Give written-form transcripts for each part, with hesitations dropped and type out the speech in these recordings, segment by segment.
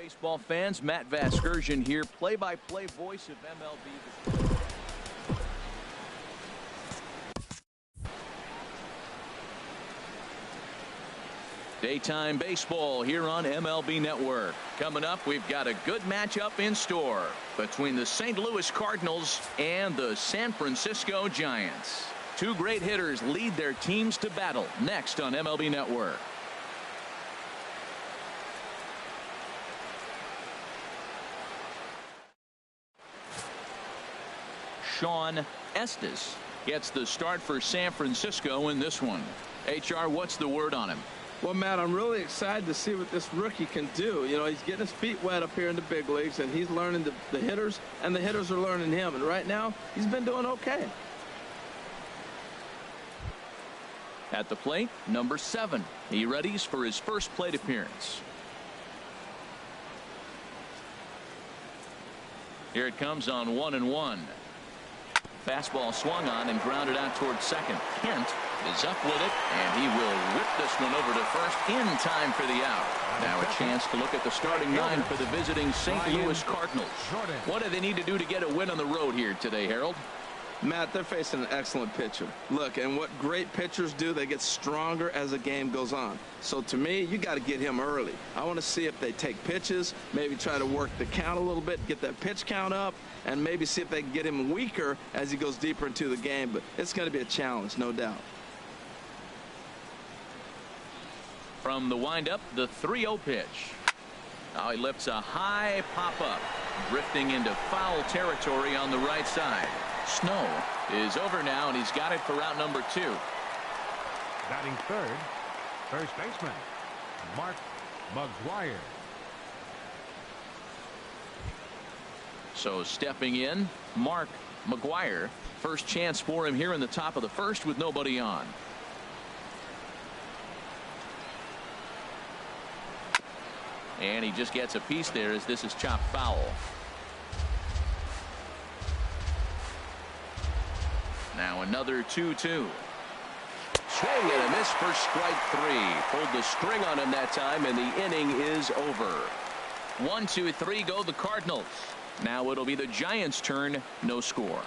Baseball fans, Matt Vasgersian here, play-by-play voice of MLB. Daytime baseball here on MLB Network. Coming up, we've got a good matchup in store between the St. Louis Cardinals and the San Francisco Giants. Two great hitters lead their teams to battle next on MLB Network. Shawn Estes gets the start for San Francisco in this one. HR, what's the word on him? Well, Matt, I'm really excited to see what this rookie can do. You know, he's getting his feet wet up here in the big leagues, and he's learning the hitters, and the hitters are learning him. And right now, he's been doing okay. At the plate, number 7. He readies for his first plate appearance. Here it comes on 1-1. Fastball swung on and grounded out towards second. Kent is up with it, and he will whip this one over to first in time for the out. Now a chance to look at the starting 9 for the visiting St. Louis Cardinals. What do they need to do to get a win on the road here today, Harold? Matt, they're facing an excellent pitcher. Look, and what great pitchers do, they get stronger as the game goes on. So to me, you got to get him early. I want to see if they take pitches, maybe try to work the count a little bit, get that pitch count up, and maybe see if they can get him weaker as he goes deeper into the game. But it's going to be a challenge, no doubt. From the windup, the 3-0 pitch. Now he lifts a high pop-up, drifting into foul territory on the right side. Snow is over now, and he's got it for route number 2. Batting third, first baseman Mark McGwire. So stepping in, Mark McGwire. First chance for him here in the top of the first with nobody on. And he just gets a piece there as this is chopped foul. Now another 2-2. Swing and a miss for strike 3. Pulled the string on him that time, and the inning is over. 1-2-3 go the Cardinals. Now it'll be the Giants' turn. No score.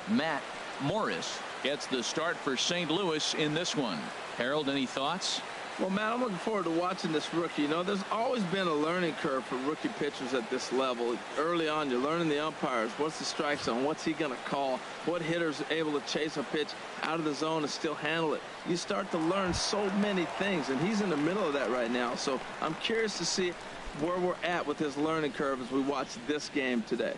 Matt Morris gets the start for St. Louis in this one. Harold, any thoughts? Well, Matt, I'm looking forward to watching this rookie. You know, there's always been a learning curve for rookie pitchers at this level. Early on, you're learning the umpires. What's the strike zone? What's he going to call? What hitter's able to chase a pitch out of the zone and still handle it? You start to learn so many things, and he's in the middle of that right now. So I'm curious to see where we're at with his learning curve as we watch this game today.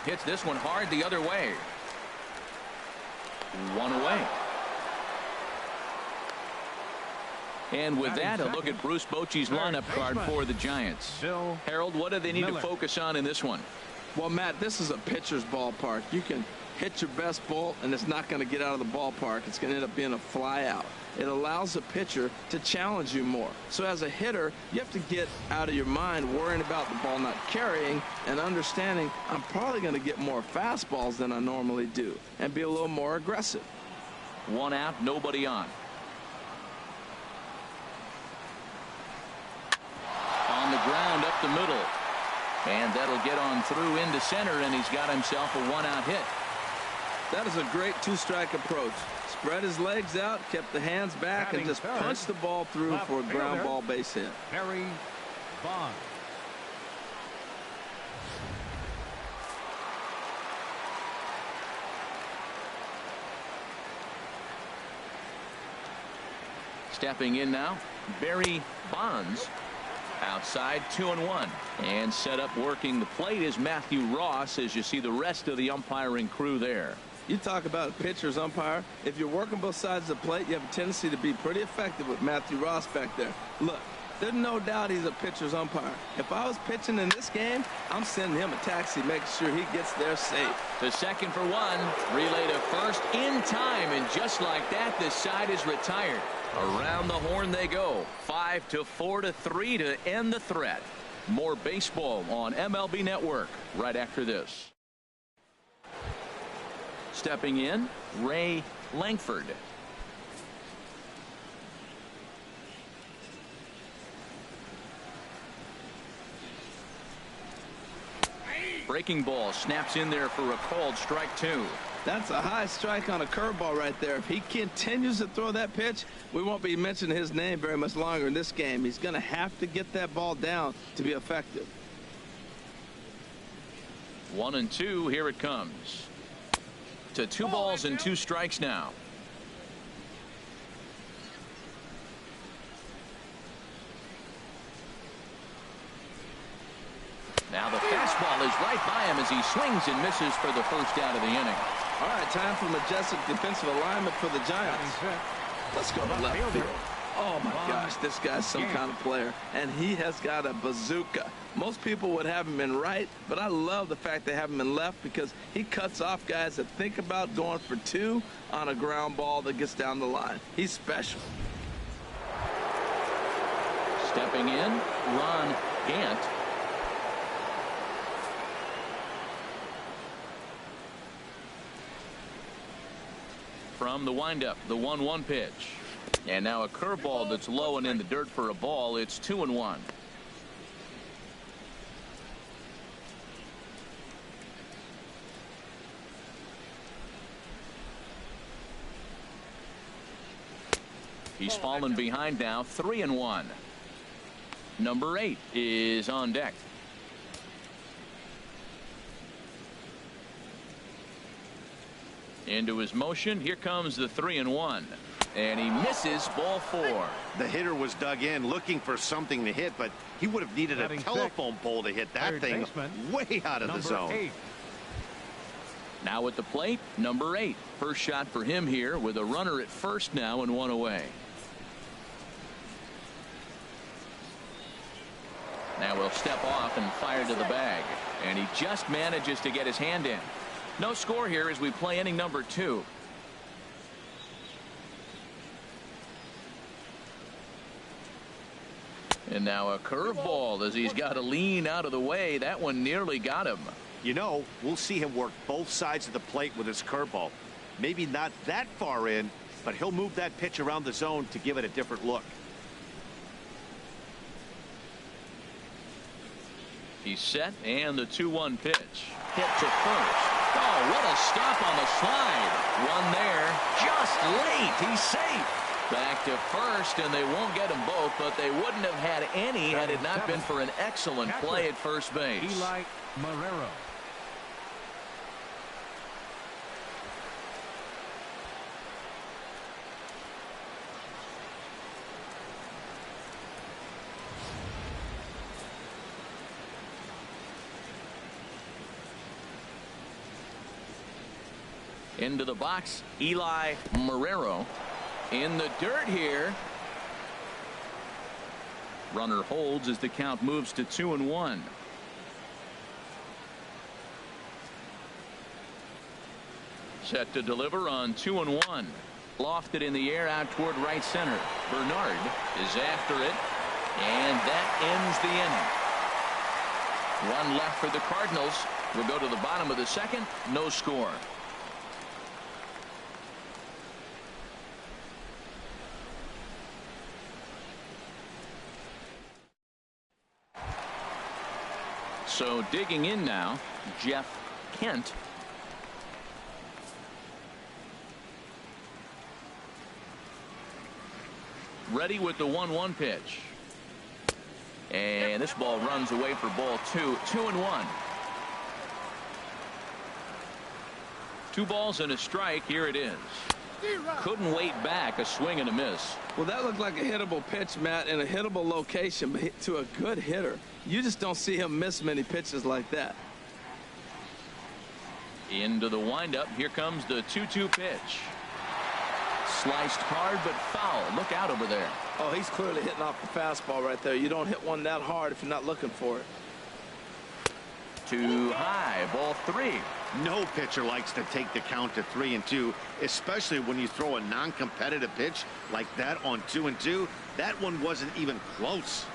Hits this one hard the other way. One away. And with that, a look at Bruce Bochy's lineup card for the Giants. Harold, what do they need to focus on in this one? Well, Matt, this is a pitcher's ballpark. You can hit your best ball, and it's not going to get out of the ballpark. It's going to end up being a fly out. It allows the pitcher to challenge you more. So as a hitter, you have to get out of your mind worrying about the ball not carrying and understanding I'm probably going to get more fastballs than I normally do and be a little more aggressive. 1 out, nobody on. On the ground up the middle. And that'll get on through into center, and he's got himself a 1-out hit. That is a great 2-strike approach. Spread his legs out, kept the hands back, and just punched the ball through for a ground ball base hit. Barry Bonds. Stepping in now, Barry Bonds. Outside, 2-1. And set up working the plate is Matthew Ross, as you see the rest of the umpiring crew there. You talk about a pitcher's umpire. If you're working both sides of the plate, you have a tendency to be pretty effective with Matthew Ross back there. Look, There's no doubt he's a pitcher's umpire. If I was pitching in this game, I'm sending him a taxi, making sure he gets there safe. To second for one. Relay to first in time, and just like that, this side is retired. Around the horn they go. 5-4-3 to end the threat. More baseball on MLB Network right after this. Stepping in, Ray Langford. Breaking ball snaps in there for a called strike 2. That's a high strike on a curveball right there. If he continues to throw that pitch, we won't be mentioning his name very much longer in this game. He's going to have to get that ball down to be effective. 1-2. Here it comes. To 2 balls and 2 strikes now. Now the fastball is right by him as he swings and misses for the first out of the inning. All right, time for majestic defensive alignment for the Giants. Let's go to left field. Oh my gosh, this guy's some kind of player, and he has got a bazooka. Most people would have him in right, but I love the fact they have him in left because he cuts off guys that think about going for 2 on a ground ball that gets down the line. He's special. Stepping in, Ron Gant. From the windup, the 1-1 pitch. And now a curveball that's low and in the dirt for a ball. It's 2-1. He's fallen behind now, 3-1. Number 8 is on deck. Into his motion. Here comes the 3-1. And he misses, ball 4. The hitter was dug in looking for something to hit, but he would have needed a telephone pole to hit that thing way out of the zone. 8. Now at the plate, number 8. First shot for him here with a runner at first now and 1 away. Now he'll step off and fire to the bag. And he just manages to get his hand in. No score here as we play inning number 2. And now a curveball as he's got to lean out of the way. That one nearly got him. You know, we'll see him work both sides of the plate with his curveball. Maybe not that far in, but he'll move that pitch around the zone to give it a different look. He's set, and the 2-1 pitch. Hit to first. Oh, what a stop on the slide. One there, just late. He's safe. Back to first, and they won't get them both, but they wouldn't have had any had it not been for an excellent play at first base. Eli Marrero. Into the box, Eli Marrero. In the dirt here. Runner holds as the count moves to 2-1. Set to deliver on 2-1. Lofted in the air out toward right center. Bernard is after it, and that ends the inning. One left for the Cardinals. We'll go to the bottom of the second. No score. So digging in now, Jeff Kent. Ready with the 1-1 pitch. And this ball runs away for ball 2. 2-1. 2 balls and a strike. Here it is. Couldn't wait back. A swing and a miss. Well, that looked like a hittable pitch, Matt, in a hittable location, but to a good hitter. You just don't see him miss many pitches like that. Into the windup. Here comes the 2-2 pitch. Sliced hard but foul. Look out over there. Oh, he's clearly hitting off the fastball right there. You don't hit one that hard if you're not looking for it. Too high. Ball 3. No pitcher likes to take the count to 3-2, especially when you throw a non-competitive pitch like that on 2-2. That one wasn't even close.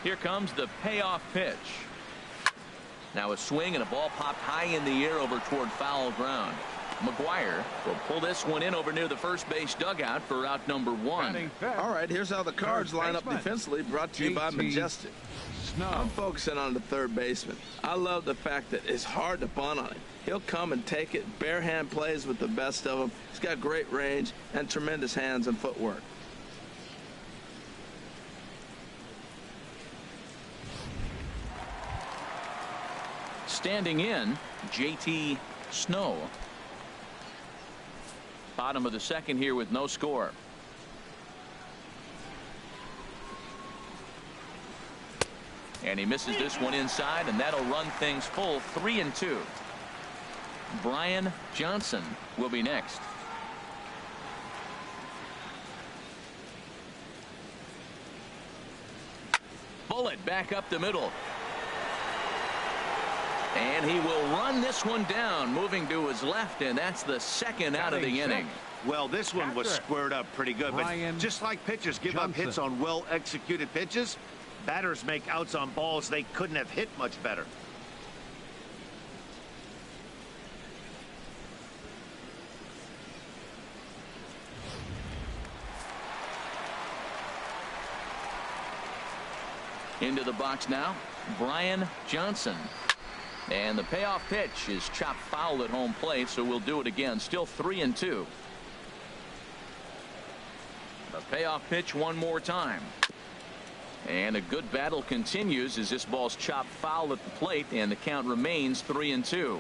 Here comes the payoff pitch. Now a swing and a ball popped high in the air over toward foul ground. McGuire will pull this one in over near the first base dugout for out number 1. All right, here's how the Cards line up defensively, brought to you by Majestic. I'm focusing on the third baseman. I love the fact that it's hard to bunt on him. He'll come and take it. Bare hand plays with the best of them. He's got great range and tremendous hands and footwork. Standing in, JT Snow. Bottom of the second here with no score. And he misses this one inside, and that'll run things full 3-2. Brian Johnson will be next. Bullet back up the middle. And he will run this one down, moving to his left, and that's the second out of the inning. Well, this one was squared up pretty good, but just like pitchers give up hits on well-executed pitches, batters make outs on balls they couldn't have hit much better. Into the box now, Brian Johnson. And the payoff pitch is chopped foul at home plate, so we'll do it again. Still 3-2. The payoff pitch one more time. And a good battle continues as this ball's chopped foul at the plate, and the count remains 3-2.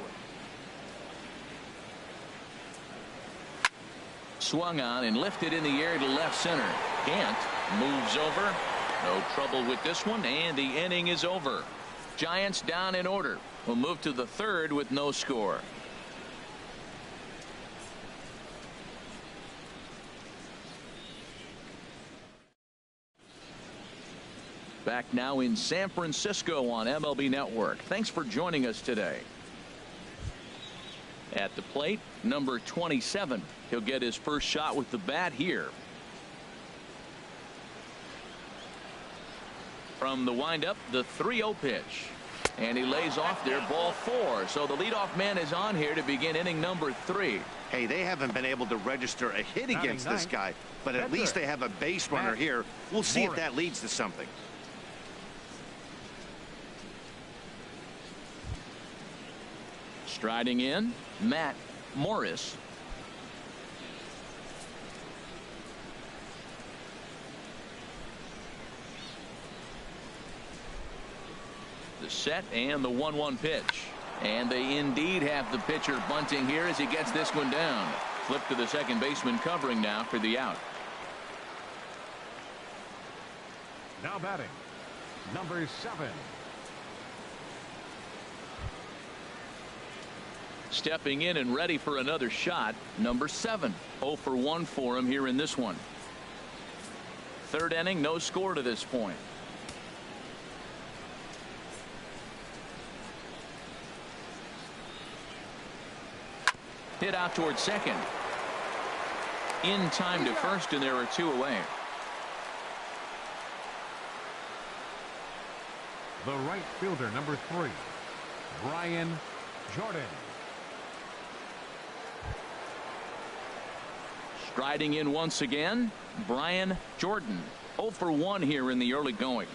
Swung on and lifted in the air to left center. Gant moves over. No trouble with this one, and the inning is over. Giants down in order. We'll move to the third with no score. Back now in San Francisco on MLB Network. Thanks for joining us today. At the plate, number 27. He'll get his first shot with the bat here. From the windup, the 3-0 pitch. And he lays off there, ball 4. So the leadoff man is on here to begin inning number 3. Hey, they haven't been able to register a hit against this guy, but at least they have a base runner here. We'll see if that leads to something. Striding in, Matt Morris. The set and the 1-1 pitch. And they indeed have the pitcher bunting here as he gets this one down. Flip to the second baseman covering now for the out. Now batting, number 7. Stepping in and ready for another shot, number 7. 0 for 1 for him here in this one. Third inning, no score to this point. Hit out towards second. In time to first, and there are 2 away. The right fielder, number 3, Brian Jordan. Striding in once again, Brian Jordan. 0 for 1 here in the early going.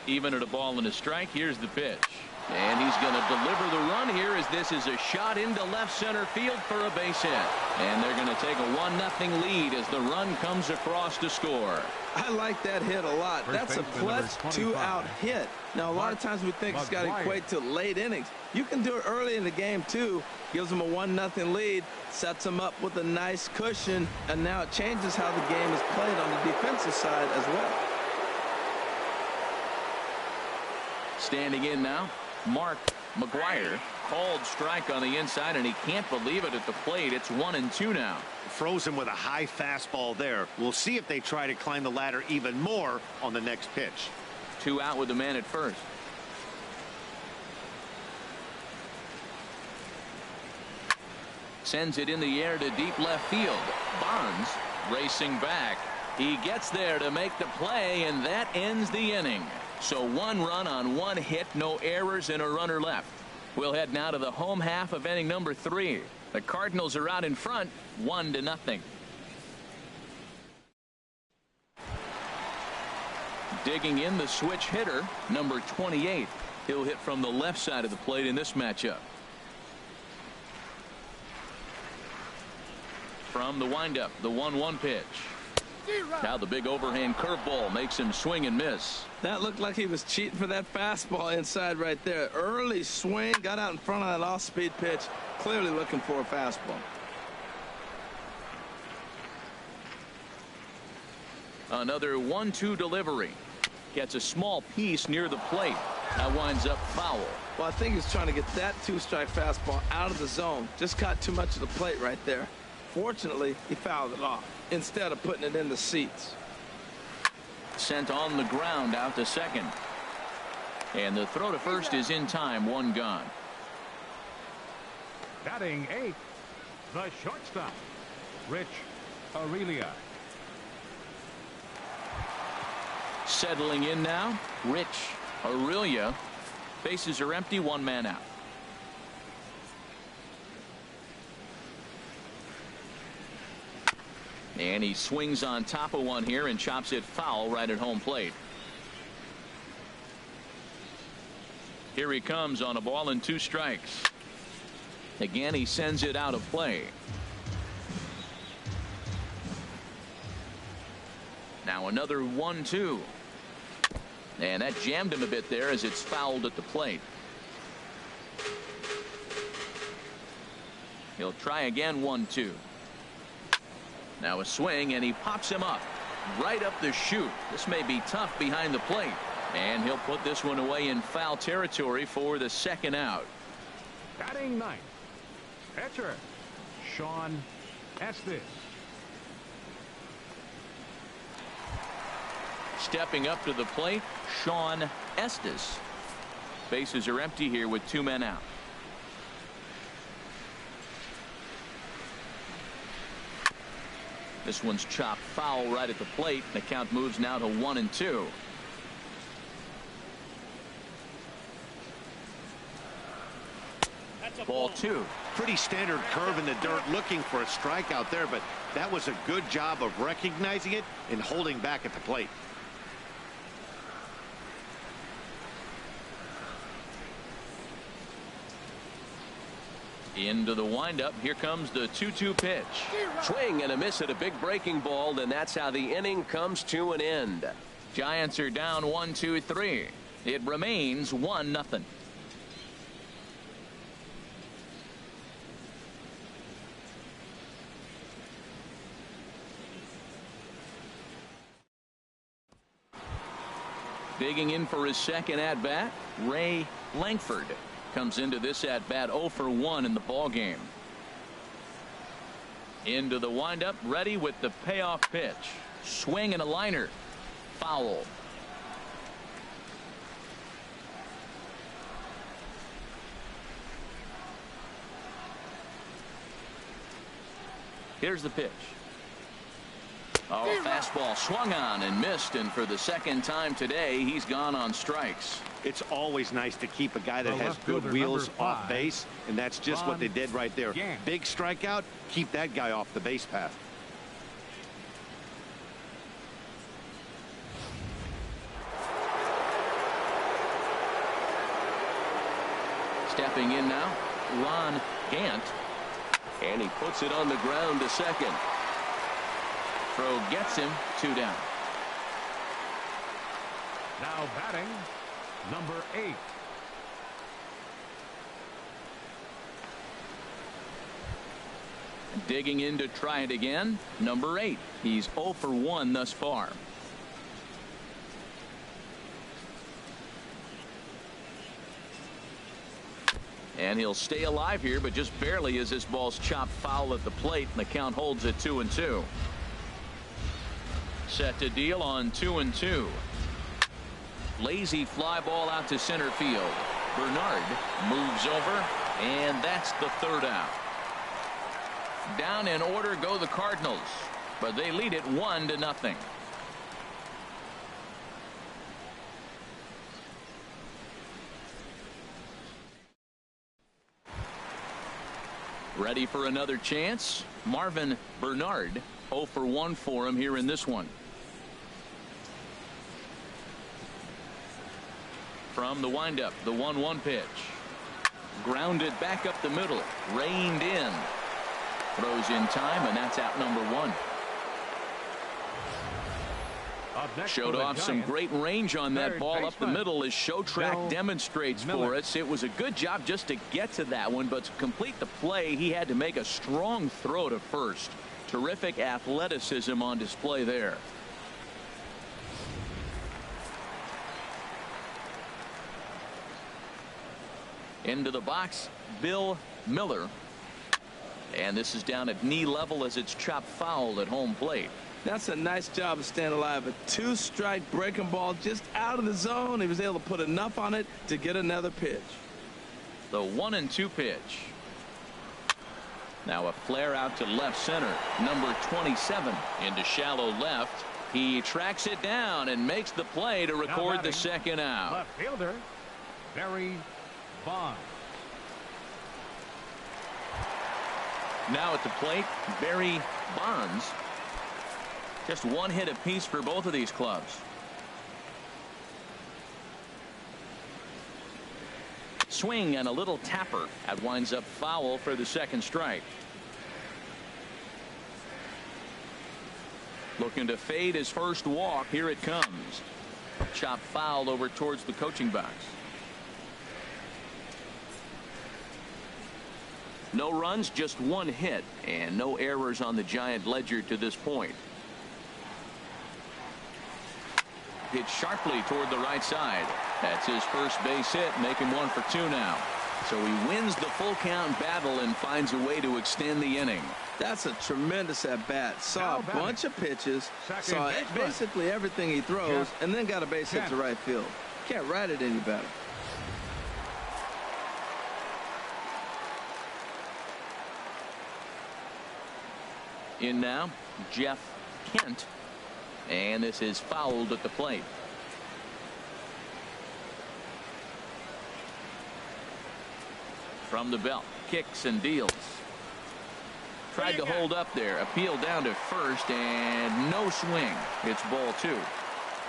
Even at a ball and a strike, here's the pitch. And he's going to deliver the run here as this is a shot into left center field for a base hit. And they're going to take a 1-0 lead as the run comes across to score. I like that hit a lot. That's a clutch 2-out hit. Now, a lot of times we think it's got to equate to late innings. You can do it early in the game, too. Gives them a 1-0 lead, sets them up with a nice cushion, and now it changes how the game is played on the defensive side as well. Standing in now, Mark McGuire. Called strike on the inside, and he can't believe it at the plate. It's 1-2 now. Frozen with a high fastball there. We'll see if they try to climb the ladder even more on the next pitch. 2 out with the man at first. Sends it in the air to deep left field. Bonds racing back. He gets there to make the play, and that ends the inning. So 1 run on 1 hit, no errors, and a runner left. We'll head now to the home half of inning number 3. The Cardinals are out in front, 1-0. Digging in, the switch hitter, number 28. He'll hit from the left side of the plate in this matchup. From the windup, the 1-1 pitch. Now the big overhand curveball makes him swing and miss. That looked like he was cheating for that fastball inside right there. Early swing, got out in front of that off-speed pitch, clearly looking for a fastball. Another 1-2 delivery. Gets a small piece near the plate. That winds up foul. Well, I think he's trying to get that 2-strike fastball out of the zone. Just caught too much of the plate right there. Fortunately, he fouled it off instead of putting it in the seats. Sent on the ground out to second. And the throw to first is in time. 1 gone. Batting 8, the shortstop, Rich Aurelia. Settling in now, Rich Aurelia. Bases are empty, 1 man out. And he swings on top of one here and chops it foul right at home plate. Here he comes on a ball and 2 strikes. Again, he sends it out of play. Now another 1-2. And that jammed him a bit there as it's fouled at the plate. He'll try again. 1-2. Now a swing, and he pops him up right up the chute. This may be tough behind the plate, and he'll put this one away in foul territory for the 2nd out. Batting 9th, pitcher Sean Estes. Stepping up to the plate, Sean Estes. Bases are empty here with 2 men out. This one's chopped foul right at the plate. The count moves now to 1-2. Ball 2. Pretty standard curve in the dirt, looking for a strikeout there, but that was a good job of recognizing it and holding back at the plate. Into the windup. Here comes the 2-2 pitch. Swing and a miss at a big breaking ball, and that's how the inning comes to an end. Giants are down 1-2-3. It remains 1-0. Digging in for his 2nd at bat, Ray Langford. Comes into this at bat 0 for 1 in the ball game. Into the windup, ready with the payoff pitch. Swing and a liner. Foul. Here's the pitch. Oh, fastball swung on and missed, and for the 2nd time today, he's gone on strikes. It's always nice to keep a guy that The has left good fielder, wheels number off 5, base, and that's just what they did right there. Gant. Big strikeout, keep that guy off the base path. Stepping in now, Ron Gant, and he puts it on the ground to second. Throw gets him, 2 down. Now batting, number 8. Digging in to try it again, number 8. He's 0 for 1 thus far. And he'll stay alive here, but just barely as this ball's chopped foul at the plate, and the count holds at 2-2. Set to deal on 2-2. Lazy fly ball out to center field. Bernard moves over, and that's the third out. Down in order go the Cardinals, but they lead it 1-0. Ready for another chance? Marvin Bernard, 0 for 1 for him here in this one. From the windup, the 1-1 pitch. Grounded back up the middle, reined in. Throws in time, and that's out number 1. Showed off some great range on that ball up the middle, as Show Track demonstrates for us. It was a good job just to get to that one, but to complete the play, he had to make a strong throw to first. Terrific athleticism on display there. Into the box, Bill Miller. And this is down at knee level as it's chopped foul at home plate. That's a nice job of staying alive. A 2-strike breaking ball just out of the zone. He was able to put enough on it to get another pitch. The 1-2 pitch. Now a flare out to left center. Number 27 into shallow left. He tracks it down and makes the play to record the second out. Left fielder, Barry Bonds. Now at the plate, Barry Bonds. Just one hit apiece for both of these clubs. Swing and a little tapper. That winds up foul for the second strike. Looking to fade his first walk. Here it comes. Chop foul over towards the coaching box. No runs, just one hit, and no errors on the Giant ledger to this point. Hit sharply toward the right side. That's his first base hit, making 1 for 2 now. So he wins the full count battle and finds a way to extend the inning. That's a tremendous at-bat. Saw a bunch of pitches, saw basically everything he throws, and then got a base hit to right field. Can't write it any better. In now, Jeff Kent. And this is fouled at the plate. From the belt, kicks and deals. Tried to hold up there. Appeal down to first, and no swing. It's ball 2.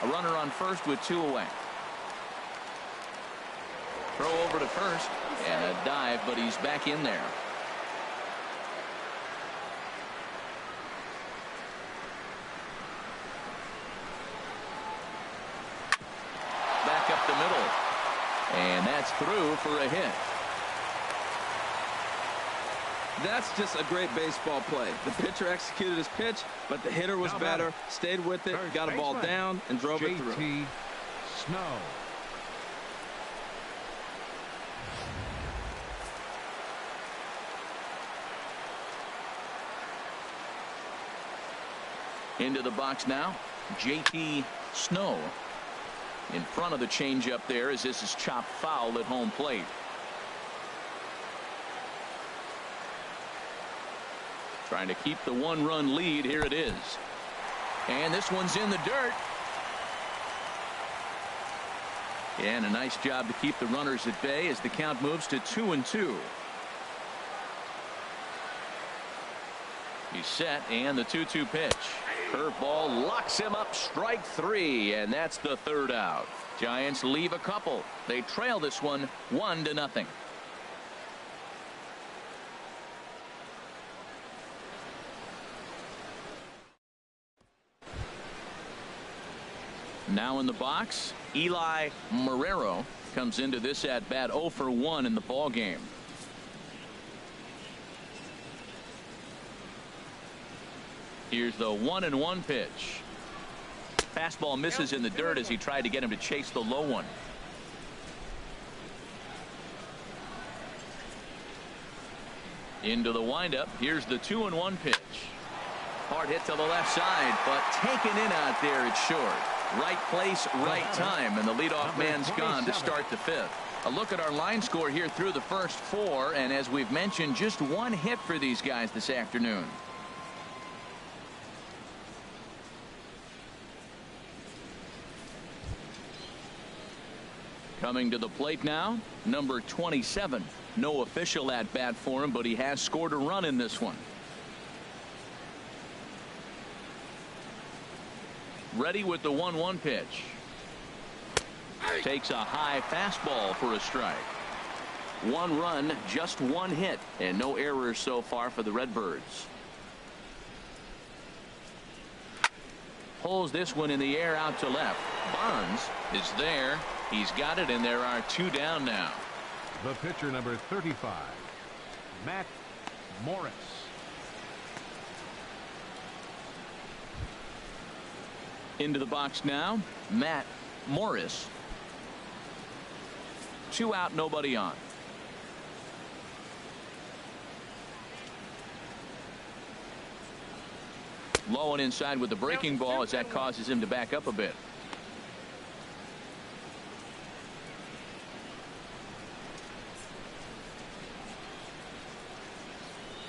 A runner on first with 2 away. Throw over to first, and a dive, but he's back in there. Back up the middle, and that's through for a hit. That's just a great baseball play. The pitcher executed his pitch, but the hitter was better, stayed with it, got a ball down, and drove it through. JT Snow. Into the box now, JT Snow. In front of the changeup there, as this is chopped foul at home plate. Trying to keep the 1-run lead. Here it is. And this one's in the dirt. And a nice job to keep the runners at bay as the count moves to 2-2. He's set, and the 2-2 pitch. Curveball locks him up, strike 3, and that's the third out. Giants leave a couple. They trail this one 1-0. Now in the box, Eli Marrero comes into this at bat 0 for 1 in the ball game. Here's the 1-1 pitch. Fastball misses in the dirt as he tried to get him to chase the low one. Into the windup. Here's the 2-1 pitch. Hard hit to the left side, but taken in out there. It's short. Right place, right time, and the leadoff man's gone to start the fifth. A look at our line score here through the first 4, and as we've mentioned, just 1 hit for these guys this afternoon. Coming to the plate now, number 27. No official at bat for him, but he has scored a run in this one. Ready with the 1-1 pitch. Takes a high fastball for a strike. 1 run, just 1 hit, and no errors so far for the Redbirds. Pulls this one in the air out to left. Bonds is there. He's got it, and there are 2 down now. The pitcher, number 35, Matt Morris. Into the box now, Matt Morris. 2 out, nobody on. Low and inside with the breaking ball as that causes him to back up a bit.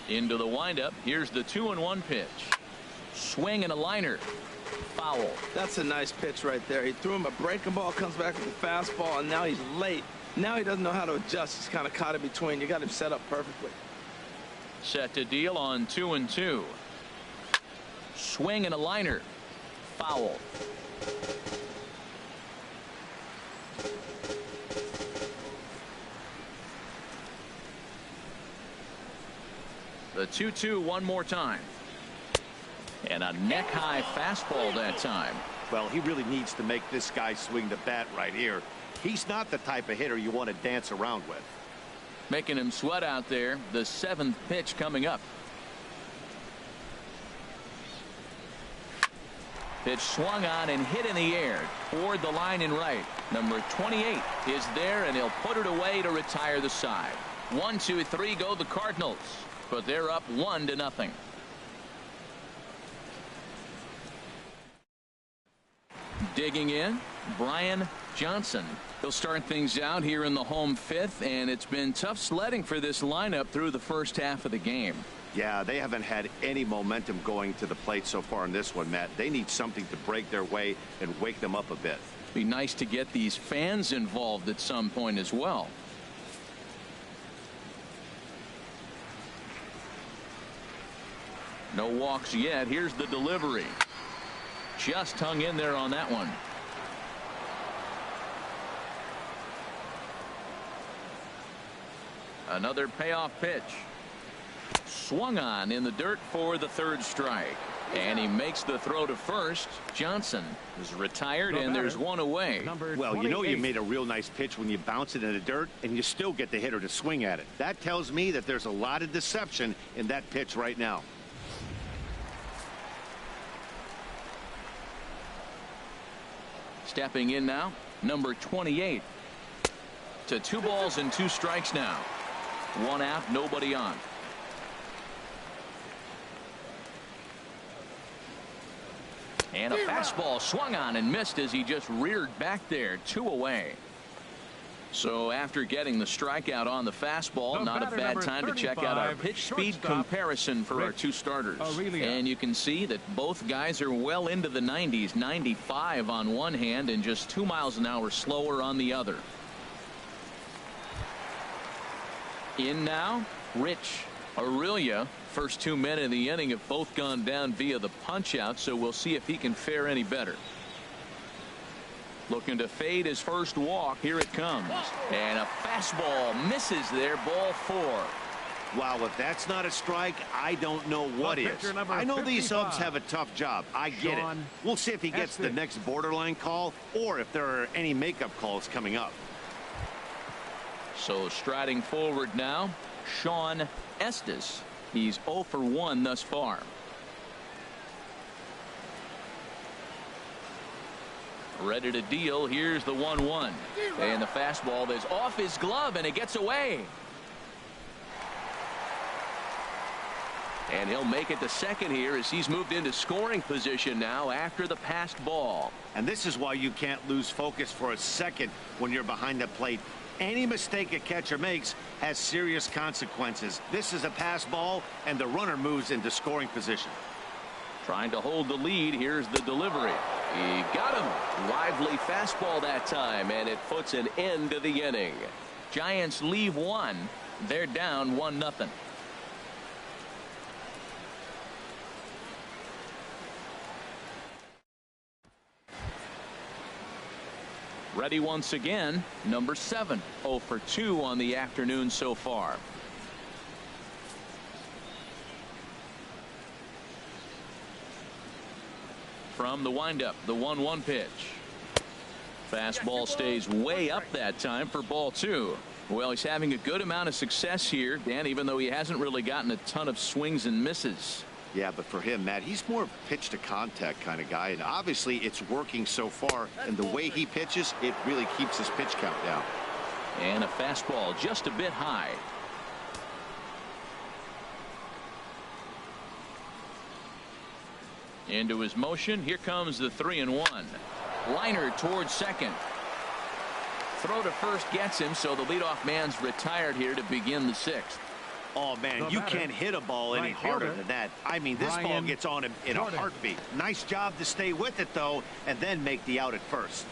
Into the windup. Here's the 2-1 pitch. Swing and a liner. Foul. That's a nice pitch right there. He threw him a breaking ball, comes back with the fastball, and now he's late. Now he doesn't know how to adjust. He's kind of caught in between. You got him set up perfectly. Set to deal on 2-2. Swing and a liner. Foul. The 2-2 one more time. And a neck-high fastball that time. Well, he really needs to make this guy swing the bat right here. He's not the type of hitter you want to dance around with. Making him sweat out there. The 7th pitch coming up. Pitch swung on and hit in the air toward the line and right. Number 28 is there, and he'll put it away to retire the side. 1, 2, 3 go the Cardinals, but they're up 1-0. Digging in, Brian Johnson. He'll start things out here in the home 5th, and it's been tough sledding for this lineup through the first half of the game. Yeah, they haven't had any momentum going to the plate so far in this one, Matt. They need something to break their way and wake them up a bit. Be nice to get these fans involved at some point as well. No walks yet. Here's the delivery. Just hung in there on that one. Another payoff pitch. Swung on in the dirt for the 3rd strike. And he makes the throw to first. Johnson is retired, and there's 1 away. Well, you know you made a real nice pitch when you bounce it in the dirt and you still get the hitter to swing at it. That tells me that there's a lot of deception in that pitch right now. Stepping in now, number 28. To 2 balls and 2 strikes now. 1 out, nobody on. And a fastball swung on and missed as he just reared back there. 2 away. So after getting the strikeout on the fastball, not a bad time to check out our pitch speed comparison for our 2 starters. And you can see that both guys are well into the 90s. 95 on one hand and just 2 miles an hour slower on the other. In now, Rich Aurelia. First 2 men in the inning have both gone down via the punch out, so we'll see if he can fare any better. Looking to fade his first walk. Here it comes. And a fastball misses there. Ball 4. Wow, if that's not a strike, I don't know what is. I know these subs have a tough job. I get it. We'll see if he gets the next borderline call or if there are any makeup calls coming up. So striding forward now, Sean Estes. He's 0 for 1 thus far. Ready to deal. Here's the 1-1. And the fastball is off his glove, and it gets away. And he'll make it to second here as he's moved into scoring position now after the passed ball. And this is why you can't lose focus for a second when you're behind the plate. Any mistake a catcher makes has serious consequences. This is a pass ball, and the runner moves into scoring position. Trying to hold the lead. Here's the delivery. He got him. Lively fastball that time, and it puts an end to the inning. Giants leave one. They're down 1-0. Ready once again, number 7, 0 for 2 on the afternoon so far. From the windup, the 1-1 pitch. Fastball stays way up that time for ball 2. Well, he's having a good amount of success here, Dan, even though he hasn't really gotten a ton of swings and misses. Yeah, but for him, Matt, he's more pitch to contact kind of guy, and obviously it's working so far, and the way he pitches, it really keeps his pitch count down. And a fastball just a bit high. Into his motion. Here comes the 3-1. Liner towards second. Throw to first gets him, so the leadoff man's retired here to begin the 6th. Oh, man, you can't hit a ball any harder than that. I mean, this ball gets on him in a heartbeat. Nice job to stay with it, though, and then make the out at first.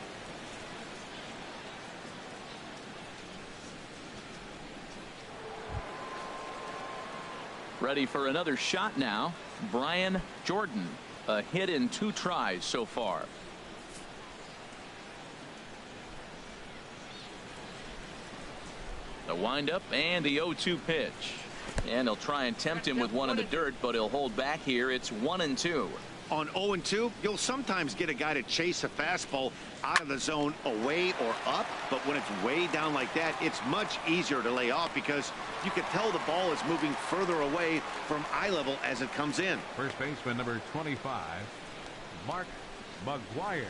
Ready for another shot now. Brian Jordan. A hit in 2 tries so far. The windup and the 0-2 pitch. And he'll try and tempt him with one in the dirt, but he'll hold back here. It's 1-2. On 0-2, you'll sometimes get a guy to chase a fastball out of the zone away or up, but when it's way down like that, it's much easier to lay off because you can tell the ball is moving further away from eye level as it comes in. First baseman number 25, Mark McGwire.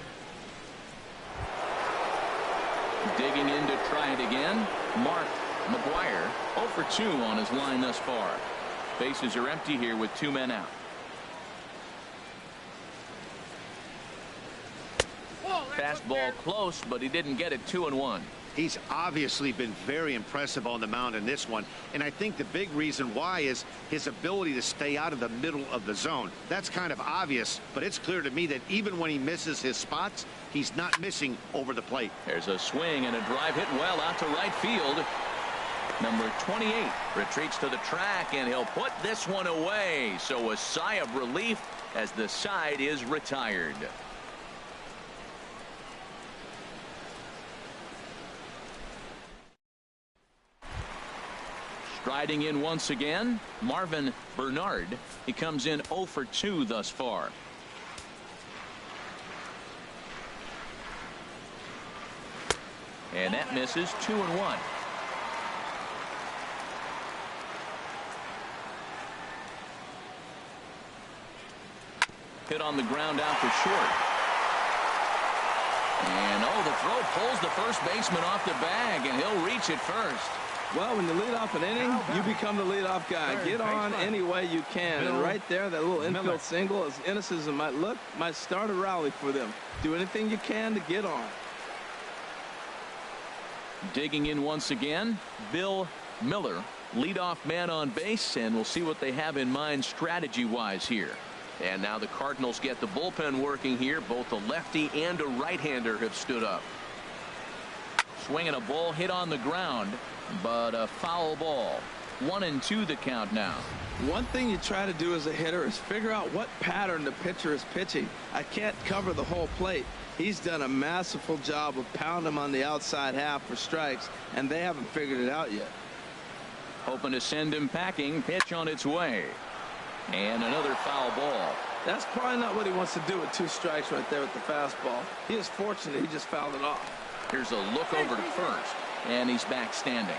Digging in to try it again. Mark McGwire 0 for 2 on his line thus far. Bases are empty here with 2 men out. Fastball close, but he didn't get it. 2-1. He's obviously been very impressive on the mound in this one, and I think the big reason why is his ability to stay out of the middle of the zone. That's kind of obvious, but it's clear to me that even when he misses his spots, he's not missing over the plate. There's a swing and a drive hit well out to right field. Number 28 retreats to the track, and he'll put this one away. So a sigh of relief as the side is retired. Striding in once again, Marvin Bernard. He comes in 0 for 2 thus far. And that misses. 2-1. Hit on the ground out to short. And the throw pulls the first baseman off the bag, and he'll reach it first. Well, when you lead off an inning, you become the leadoff guy. Get on any way you can. And right there, that little infield single, as innocent as it might look, might start a rally for them. Do anything you can to get on. Digging in once again, Bill Miller, leadoff man on base, and we'll see what they have in mind strategy-wise here. And now the Cardinals get the bullpen working here. Both a lefty and a right-hander have stood up. Swinging a ball hit on the ground, but a foul ball. 1-2 the count now. One thing you try to do as a hitter is figure out what pattern the pitcher is pitching. I can't cover the whole plate. He's done a masterful job of pounding him on the outside half for strikes, and they haven't figured it out yet. Hoping to send him packing. Pitch on its way. And another foul ball. That's probably not what he wants to do with 2 strikes right there with the fastball. He is fortunate he just fouled it off. Here's a look over to first, and he's back standing.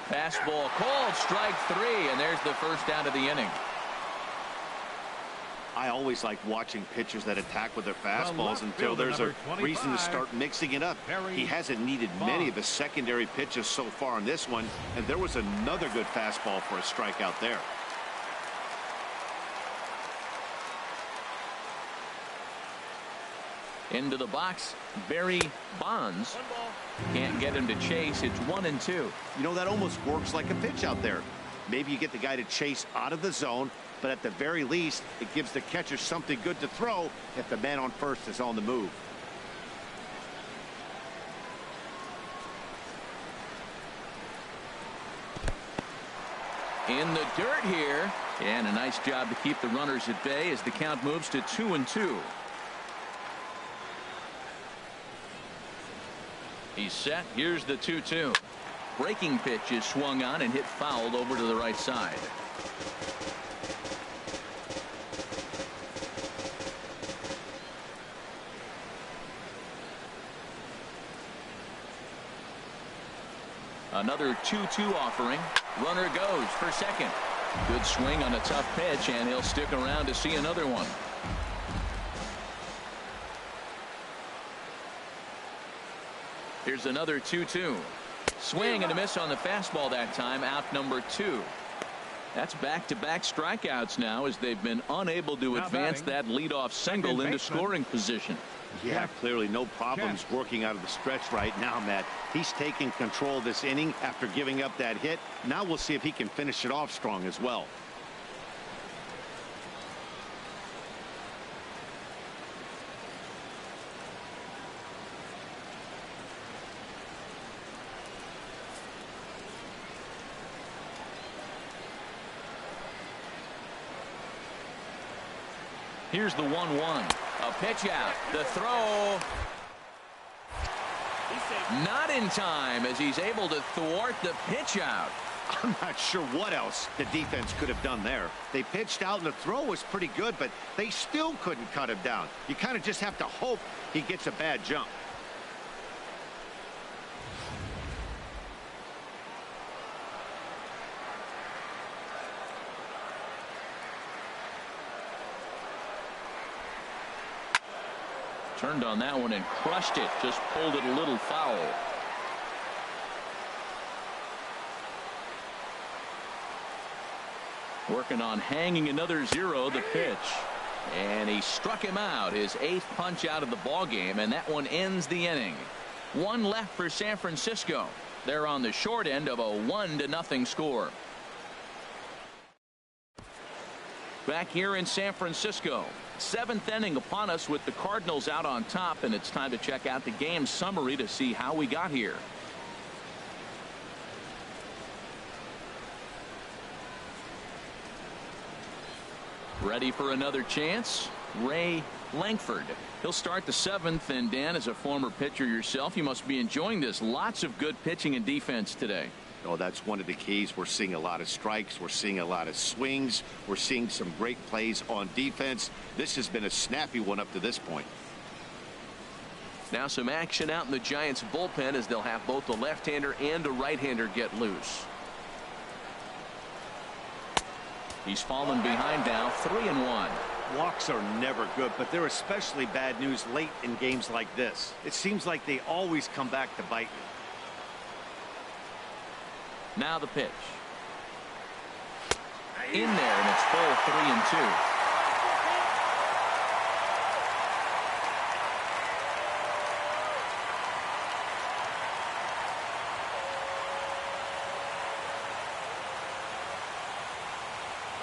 Fastball called, strike 3, and there's the first out of the inning. I always like watching pitchers that attack with their fastballs until there's a reason to start mixing it up. He hasn't needed many of his secondary pitches so far in this one, and there was another good fastball for a strikeout there. Into the box, Barry Bonds. Can't get him to chase. It's 1-2. You know, that almost works like a pitch out there. Maybe you get the guy to chase out of the zone, but at the very least, it gives the catcher something good to throw if the man on first is on the move. In the dirt here, and a nice job to keep the runners at bay as the count moves to 2-2. He's set. Here's the 2-2. Breaking pitch is swung on and hit fouled over to the right side. Another 2-2 offering. Runner goes for second. Good swing on a tough pitch, and he'll stick around to see another one. Here's another 2-2. Swing and a miss on the fastball that time. Out number 2. That's back-to-back strikeouts now as they've been unable to advance that leadoff single into scoring position. Yeah, clearly no problems working out of the stretch right now, Matt. He's taking control of this inning after giving up that hit. Now we'll see if he can finish it off strong as well. Here's the 1-1. A pitch out. The throw. Not in time as he's able to thwart the pitch out. I'm not sure what else the defense could have done there. They pitched out and the throw was pretty good, but they still couldn't cut him down. You kind of just have to hope he gets a bad jump. Turned on that one and crushed it. Just pulled it a little foul. Working on hanging another 0. The pitch. And he struck him out. His 8th punch out of the ball game, and that one ends the inning. 1 left for San Francisco. They're on the short end of a 1-0 score. Back here in San Francisco. 7th inning upon us with the Cardinals out on top, and it's time to check out the game summary to see how we got here. Ready for another chance? Ray Langford. He'll start the 7th, and Dan, as a former pitcher yourself, you must be enjoying this. Lots of good pitching and defense today. Oh, that's one of the keys. We're seeing a lot of strikes. We're seeing a lot of swings. We're seeing some great plays on defense. This has been a snappy one up to this point. Now some action out in the Giants bullpen as they'll have both a left-hander and a right-hander get loose. He's fallen behind now, 3-1. Walks are never good, but they're especially bad news late in games like this. It seems like they always come back to bite you. Now the pitch. In there, and it's full 3-2.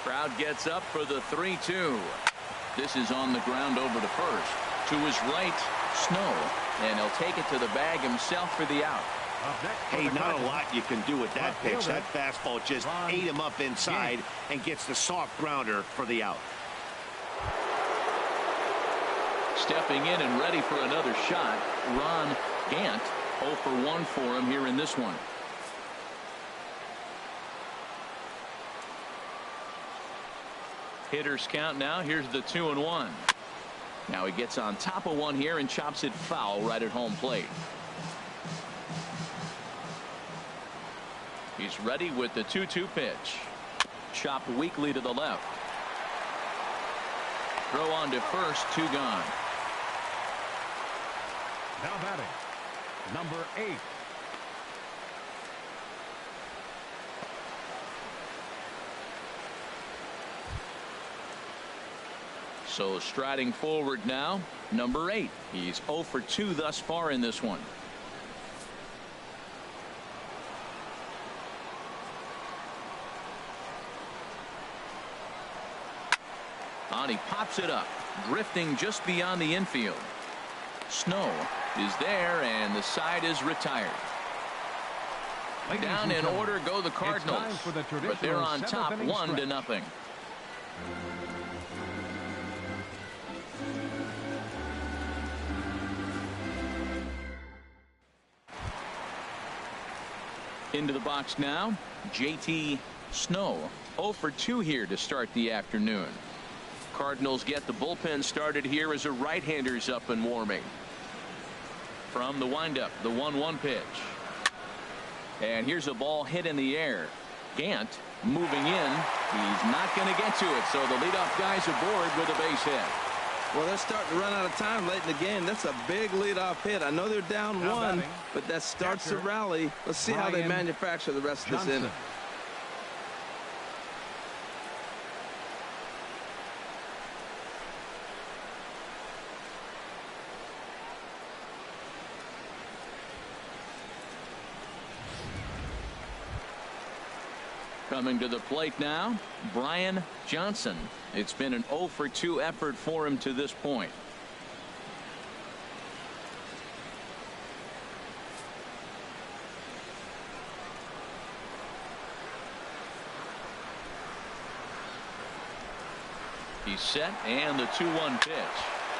Crowd gets up for the 3-2. This is on the ground over to first. To his right, Snow, and he'll take it to the bag himself for the out. Hey, not a lot you can do with that pitch. That fastball just ate him up inside and gets the soft grounder for the out. Stepping in and ready for another shot, Ron Gant. 0 for 1 for him here in this one. Hitters count now. Here's the 2-1. Now he gets on top of one here and chops it foul right at home plate. He's ready with the 2-2 pitch. Chopped weakly to the left. Throw on to first, 2 gone. Now batting, number 8. So striding forward now, number 8. He's 0 for 2 thus far in this one. And he pops it up, drifting just beyond the infield. Snow is there, and the side is retired. Down in order go the Cardinals, but they're on top 1-0. Into the box now, JT Snow, 0 for 2 here to start the afternoon. Cardinals get the bullpen started here as a right-hander's up and warming. From the windup, the 1-1 pitch. And here's a ball hit in the air. Gant moving in. He's not going to get to it, so the leadoff guy's aboard with a base hit. Well, they're starting to run out of time late in the game. That's a big leadoff hit. I know they're down 1, but that starts the rally. Let's see how they manufacture the rest of this inning. Coming to the plate now, Brian Johnson. It's been an 0 for 2 effort for him to this point. He's set, and the 2-1 pitch.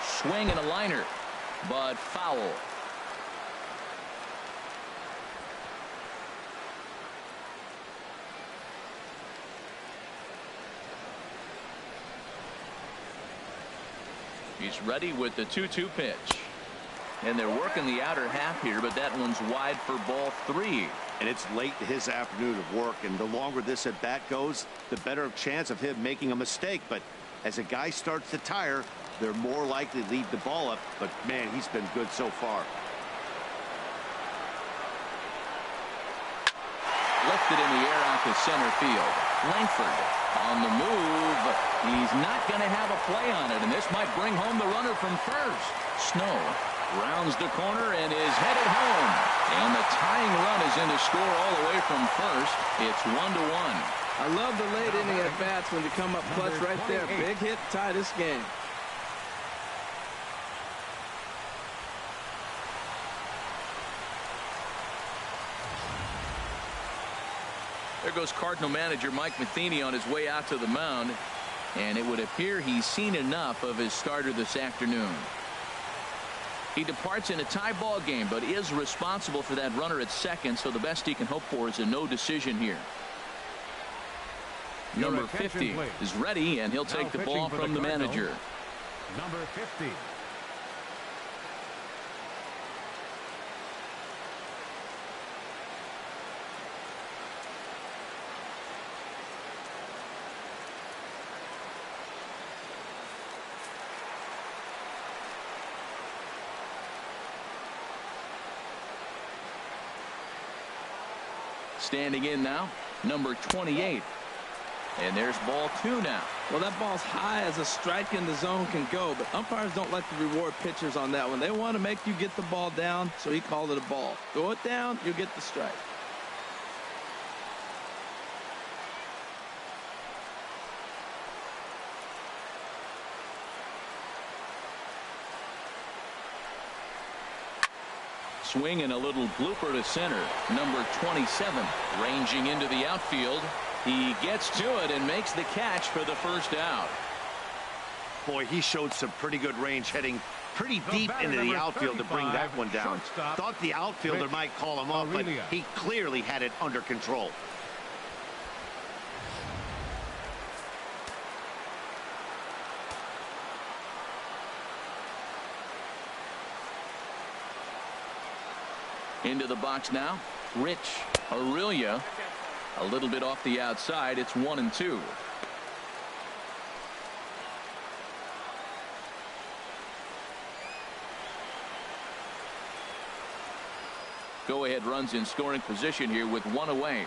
Swing and a liner, but foul. He's ready with the 2-2 pitch. And they're working the outer half here, but that one's wide for ball 3. And it's late in his afternoon of work, and the longer this at bat goes, the better chance of him making a mistake. But as a guy starts to tire, they're more likely to leave the ball up. But man, he's been good so far. Lifted in the air out to center field. Langford on the move. He's not going to have a play on it, and this might bring home the runner from first. Snow rounds the corner and is headed home, and the tying run is in to score all the way from first. It's 1-1. I love the late inning at bats when you come up clutch right there. Big hit, tie this game. There goes Cardinal manager Mike Matheny on his way out to the mound, and it would appear he's seen enough of his starter this afternoon. He departs in a tie ball game, but is responsible for that runner at second, so the best he can hope for is a no decision here. Number 50 is ready, and he'll take the ball from the manager. Number 50. Standing in now, number 28. And there's ball 2 now. Well, that ball's high as a strike in the zone can go, but umpires don't like to reward pitchers on that one. They want to make you get the ball down, so he called it a ball. Throw it down, you get the strike. Swing and a little blooper to center. Number 27 ranging into the outfield. He gets to it and makes the catch for the first out. Boy, he showed some pretty good range, heading pretty deep into the outfield to bring that one down. Thought the outfielder might call him up, but he clearly had it under control. Into the box now, Rich Aurelia. A little bit off the outside. It's 1-2. Go-ahead runs in scoring position here with one away.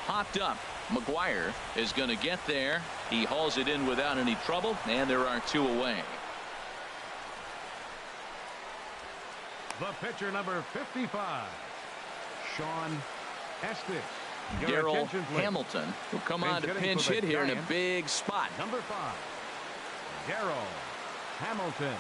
Popped up. McGuire is going to get there. He hauls it in without any trouble, and there are two away. The pitcher, number 55, Sean Estes. Darryl Hamilton will come on to pinch hit here in a big spot. Number 5, Darryl Hamilton.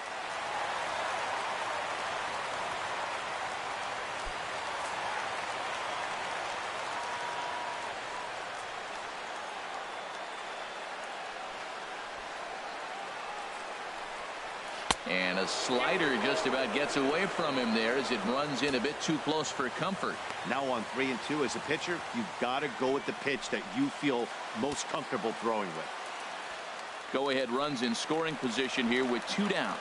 And a slider just about gets away from him there as it runs in a bit too close for comfort. Now on 3-2 as a pitcher, you've got to go with the pitch that you feel most comfortable throwing with. Go-ahead runs in scoring position here with two down.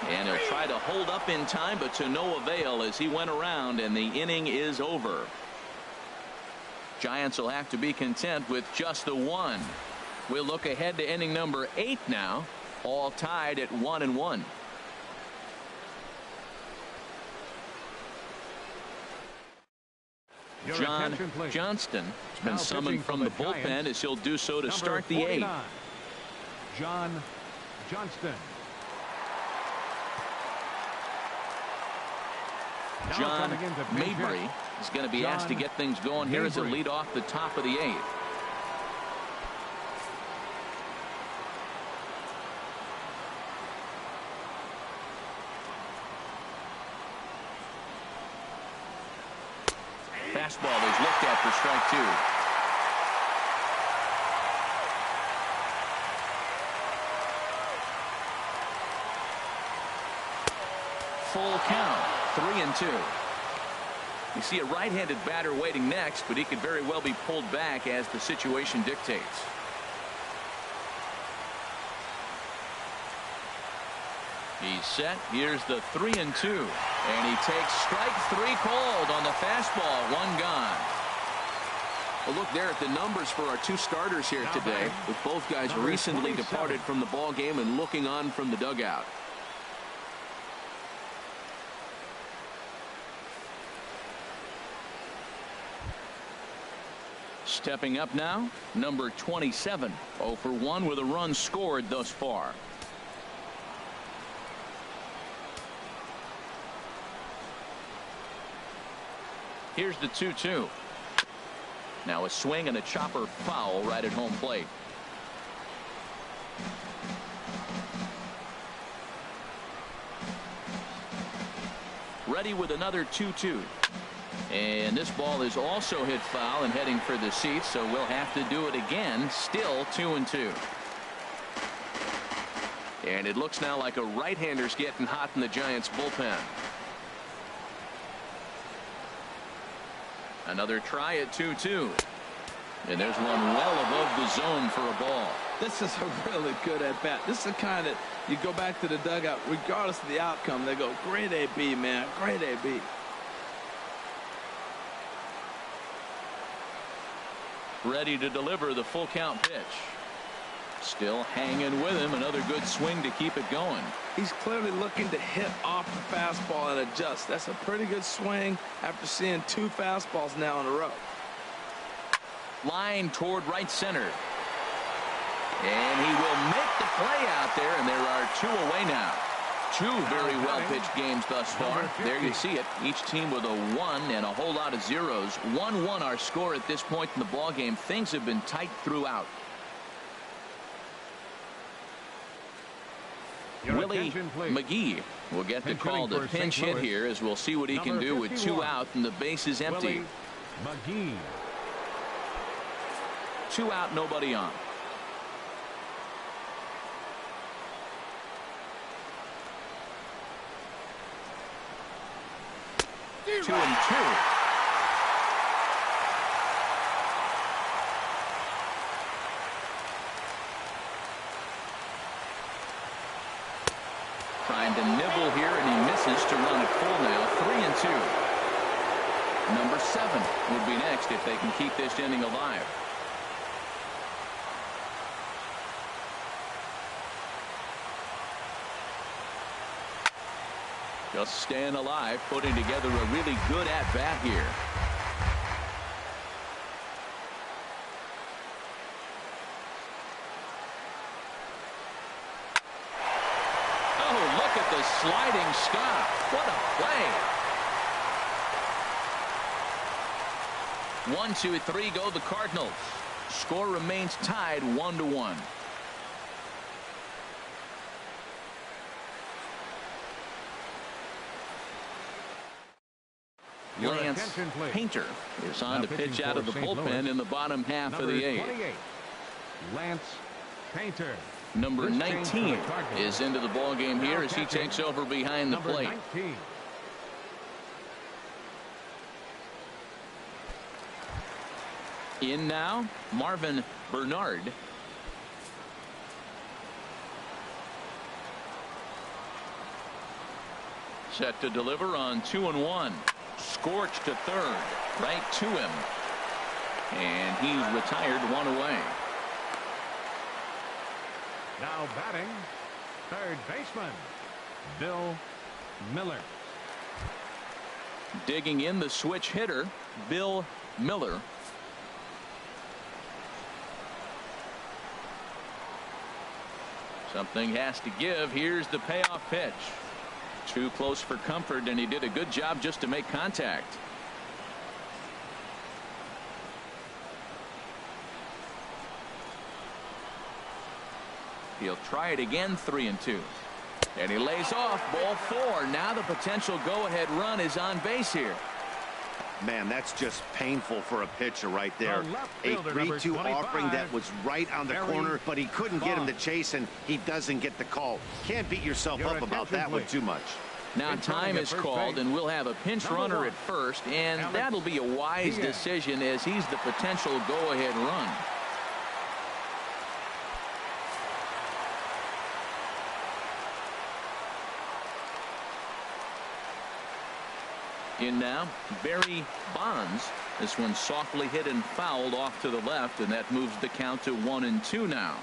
And he'll try to hold up in time, but to no avail as he went around, and the inning is over. Giants will have to be content with just the one. We'll look ahead to inning number 8 now, all tied at 1-1. John Johnston has been summoned from the bullpen as he'll do so to start the 8th. John Johnston. John Mabry is going to be asked to get things going here as a lead off the top of the 8th. Fastball is looked at for strike 2. Full count. 3-2. You see a right-handed batter waiting next, but he could very well be pulled back as the situation dictates. He's set. Here's the 3-2, and he takes strike 3 called on the fastball. One gone. Well, look there at the numbers for our two starters here today, with both guys recently departed from the ball game and looking on from the dugout. Stepping up now, number 27, 0 for 1 with a run scored thus far. Here's the 2-2. Now a swing and a chopper foul right at home plate. Ready with another 2-2. And this ball is also hit foul and heading for the seats, so we'll have to do it again. Still 2-2. And it looks now like a right-hander's getting hot in the Giants bullpen. Another try at 2-2. And there's one well above the zone for a ball. This is a really good at-bat. This is the kind that you go back to the dugout, regardless of the outcome, they go, great AB, man, great AB. Ready to deliver the full count pitch. Still hanging with him. Another good swing to keep it going. He's clearly looking to hit off the fastball and adjust. That's a pretty good swing after seeing 2 fastballs now in a row. Line toward right center. And he will make the play out there, and there are 2 away now. 2 very well pitched games thus far. There you see it. Each team with a 1 and a whole lot of zeros. 1-1 our score at this point in the ball game. Things have been tight throughout. Willie McGee will get the call to pinch hit here, as we'll see what he can do with 2 out and the base is empty. McGee. 2 out, nobody on. Two and 2. Trying to nibble here, and he misses to run it full now. 3-2. Number 7 would be next if they can keep this inning alive. Just staying alive, putting together a really good at-bat here. Oh, look at the sliding stop. What a play. 1, 2, 3 go the Cardinals. Score remains tied 1-1. Lance Painter is on to pitch out of the bullpen in the bottom half of the 8th. Lance Painter. Number 19 is into the ball game here as he takes over behind the plate. 19. In now, Marvin Bernard. Set to deliver on 2-1. Scorched to third, right to him, and he's retired 1 away. Now batting, third baseman Bill Miller. Digging in, the switch hitter Bill Miller. Something has to give. Here's the payoff pitch. Too close for comfort, and he did a good job just to make contact. He'll try it again, 3-2. And he lays off, ball 4. Now the potential go-ahead run is on base here. Man, that's just painful for a pitcher right there. A 3-2 offering that was right on the corner, but he couldn't get him to chase, and he doesn't get the call. Can't beat yourself up about that one too much. Now time is called, and we'll have a pinch runner at first, and that'll be a wise decision as he's the potential go-ahead run. In now, Barry Bonds. This one softly hit and fouled off to the left, and that moves the count to 1-2 now.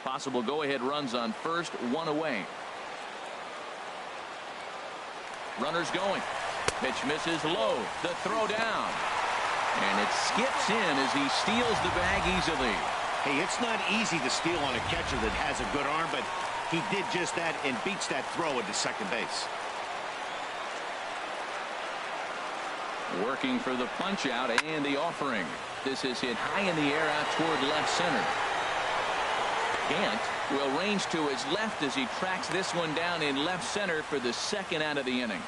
Possible go-ahead runs on first, 1 away. Runners going. Pitch misses low. The throw down. And it skips in as he steals the bag easily. Hey, it's not easy to steal on a catcher that has a good arm, but he did just that and beats that throw into second base. Working for the punch out and the offering. This is hit high in the air out toward left center. Gant will range to his left as he tracks this one down in left center for the second out of the inning.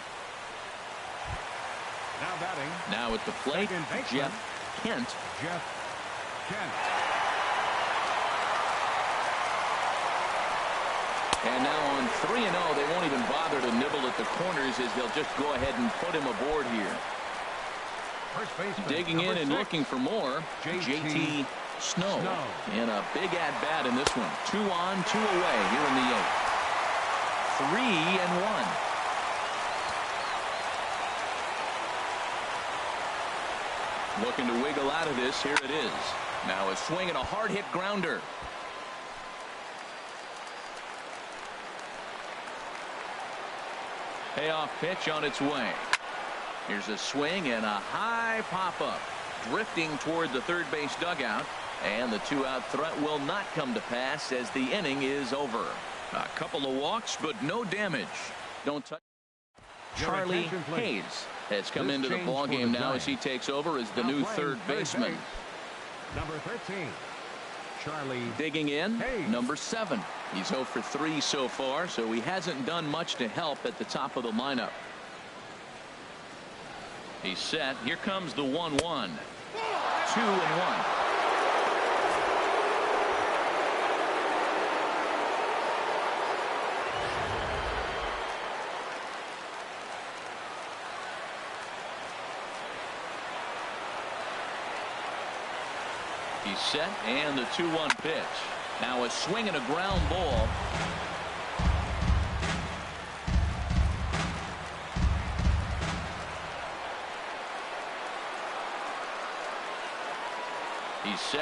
Now batting. Now at the plate, Jeff Kent. Jeff Kent. And now on 3-0, they won't even bother to nibble at the corners as they'll just go ahead and put him aboard here. Digging in and looking for more, JT Snow. And a big at-bat in this one. 2 on, 2 away here in the 8th. 3-1. Looking to wiggle out of this. Here it is. Now a swing and a hard hit grounder. Payoff pitch on its way. Here's a swing and a high pop-up. Drifting toward the third base dugout. And the 2-out threat will not come to pass as the inning is over. A couple of walks, but no damage. Don't touch. Charlie Hayes has come into the ball game now as he takes over as the new third baseman. Number 13. Charlie. Digging in, Hayes. number 7. He's 0 for 3 so far, so he hasn't done much to help at the top of the lineup. He's set. Here comes the 1-1. 2-1. He's set, and the 2-1 pitch. Now a swing and a ground ball.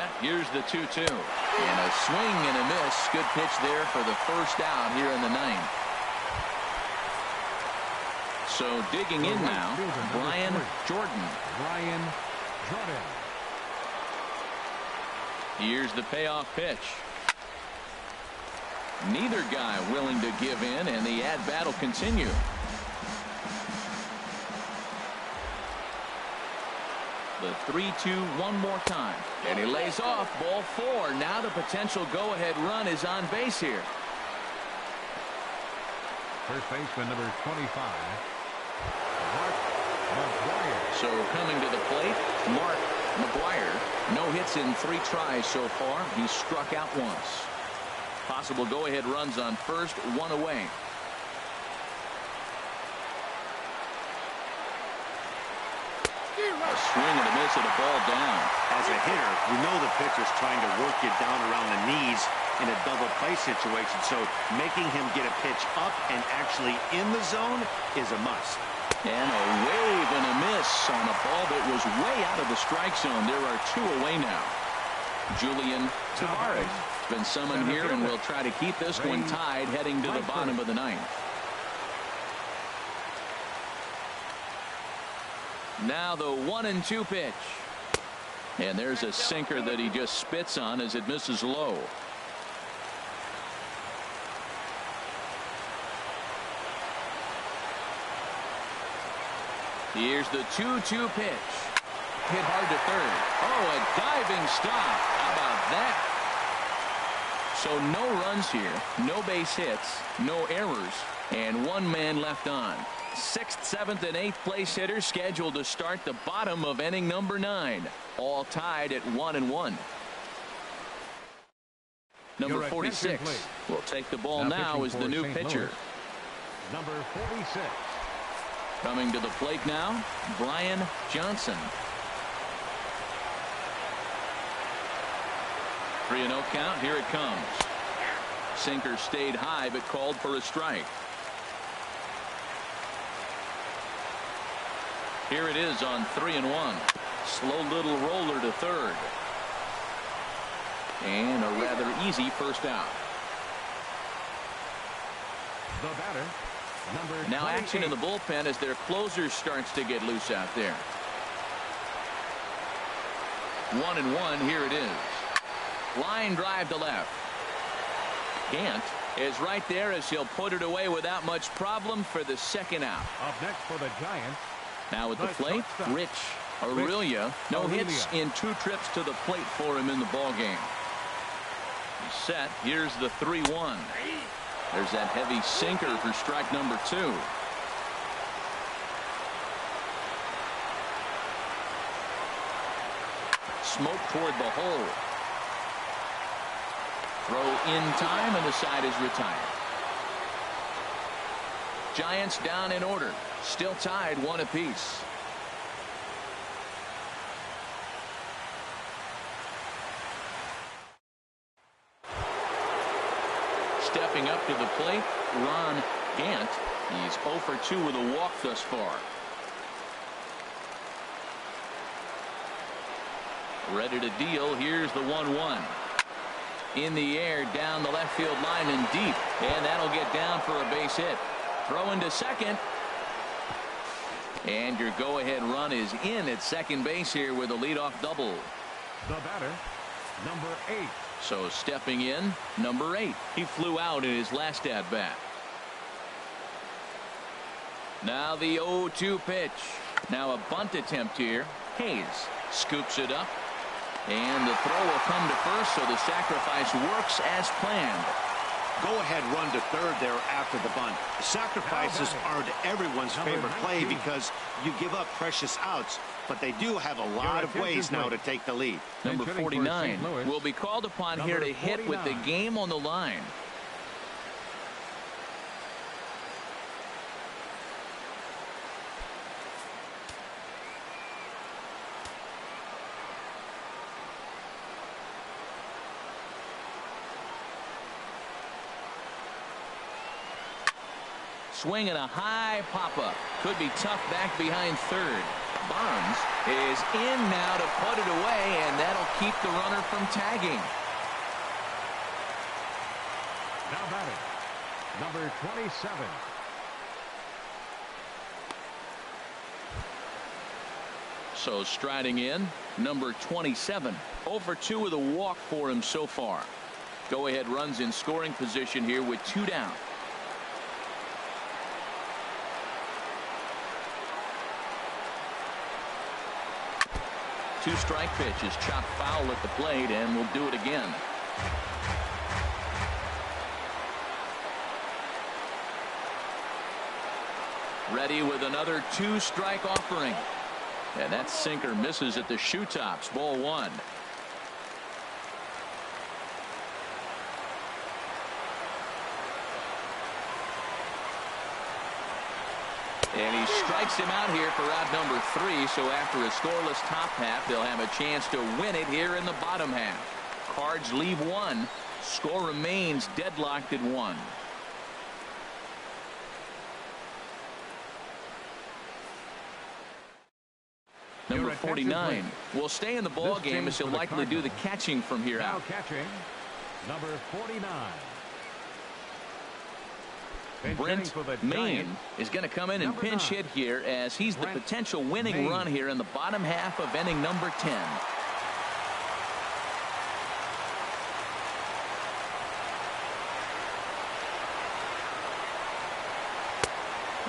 set. Here's the 2-2. And a swing and a miss. Good pitch there for the first out here in the ninth. So digging in now, Brian Jordan. Here's the payoff pitch. Neither guy willing to give in, and the at-bat will continue. The 3-2 one more time. And he lays off. Ball 4. Now the potential go-ahead run is on base here. First baseman number 25. Mark McGwire. So coming to the plate, Mark McGwire. No hits in 3 tries so far. He's struck out once. Possible go-ahead runs on first, 1 away. A swing and a miss and a ball down. As a hitter, you know the pitcher's trying to work you down around the knees in a double play situation, so making him get a pitch up and actually in the zone is a must. And a wave and a miss on a ball that was way out of the strike zone. There are 2 away now. Julian Tavares has been summoned here, and will try to keep this one tied heading to the bottom of the ninth. Now the 1-2 pitch. And there's a sinker that he just spits on as it misses low. Here's the 2-2 pitch. Hit hard to third. Oh, a diving stop. How about that? So no runs here, no base hits, no errors, and 1 man left on. 6th, 7th, and 8th place hitters scheduled to start the bottom of inning number 9. All tied at 1-1. Number 46 will take the ball now as the new pitcher. Number 46. Coming to the plate now, Brian Johnson. 3-0 count. Here it comes. Sinker stayed high but called for a strike. Here it is on 3-1. Slow little roller to third. And a rather easy first out. The batter, number now action in the bullpen as their closer starts to get loose out there. 1-1. Here it is. Line drive to left. Gant is right there as he'll put it away without much problem for the second out. Up next for the Giants. Now at the plate, Rich Aurelia. No hits in 2 trips to the plate for him in the ball game. He's set. Here's the 3-1. There's that heavy sinker for strike number 2. Smoke toward the hole. Throw in time, and the side is retired. Giants down in order. Still tied 1 apiece. Stepping up to the plate, Ron Gant. He's 0 for 2 with a walk thus far. Ready to deal. Here's the 1-1. In the air, down the left field line and deep. And that'll get down for a base hit. Throw into second. And your go-ahead run is in at second base here with a leadoff double. The batter, number 8. So stepping in, number 8. He flew out in his last at-bat. Now the 0-2 pitch. Now a bunt attempt here. Hayes scoops it up. And the throw will come to first, so the sacrifice works as planned. Go-ahead run to third there after the bunt. The sacrifices aren't everyone's favorite play because you give up precious outs, but they do have a lot of ways now to take the lead. Number 49 will be called upon here to hit with the game on the line. Swing and a high pop-up. Could be tough back behind third. Bonds is in now to put it away, and that'll keep the runner from tagging. Now batting, number 27. So striding in, number 27. 0 for 2 with a walk for him so far. Go-ahead runs in scoring position here with 2 down. Two-strike pitch is chopped foul at the plate, and we'll do it again. Ready with another 2-strike offering. And that sinker misses at the shoe tops. Ball 1. And he strikes him out here for out number 3. So after a scoreless top half, they'll have a chance to win it here in the bottom half. Cards leave 1. Score remains deadlocked at 1. Number 49 will stay in the ball game as he'll likely do the catching from here out. Now catching, number 49. Brent Maine is going to come in and pinch hit here as he's the potential winning run here in the bottom half of inning number 10.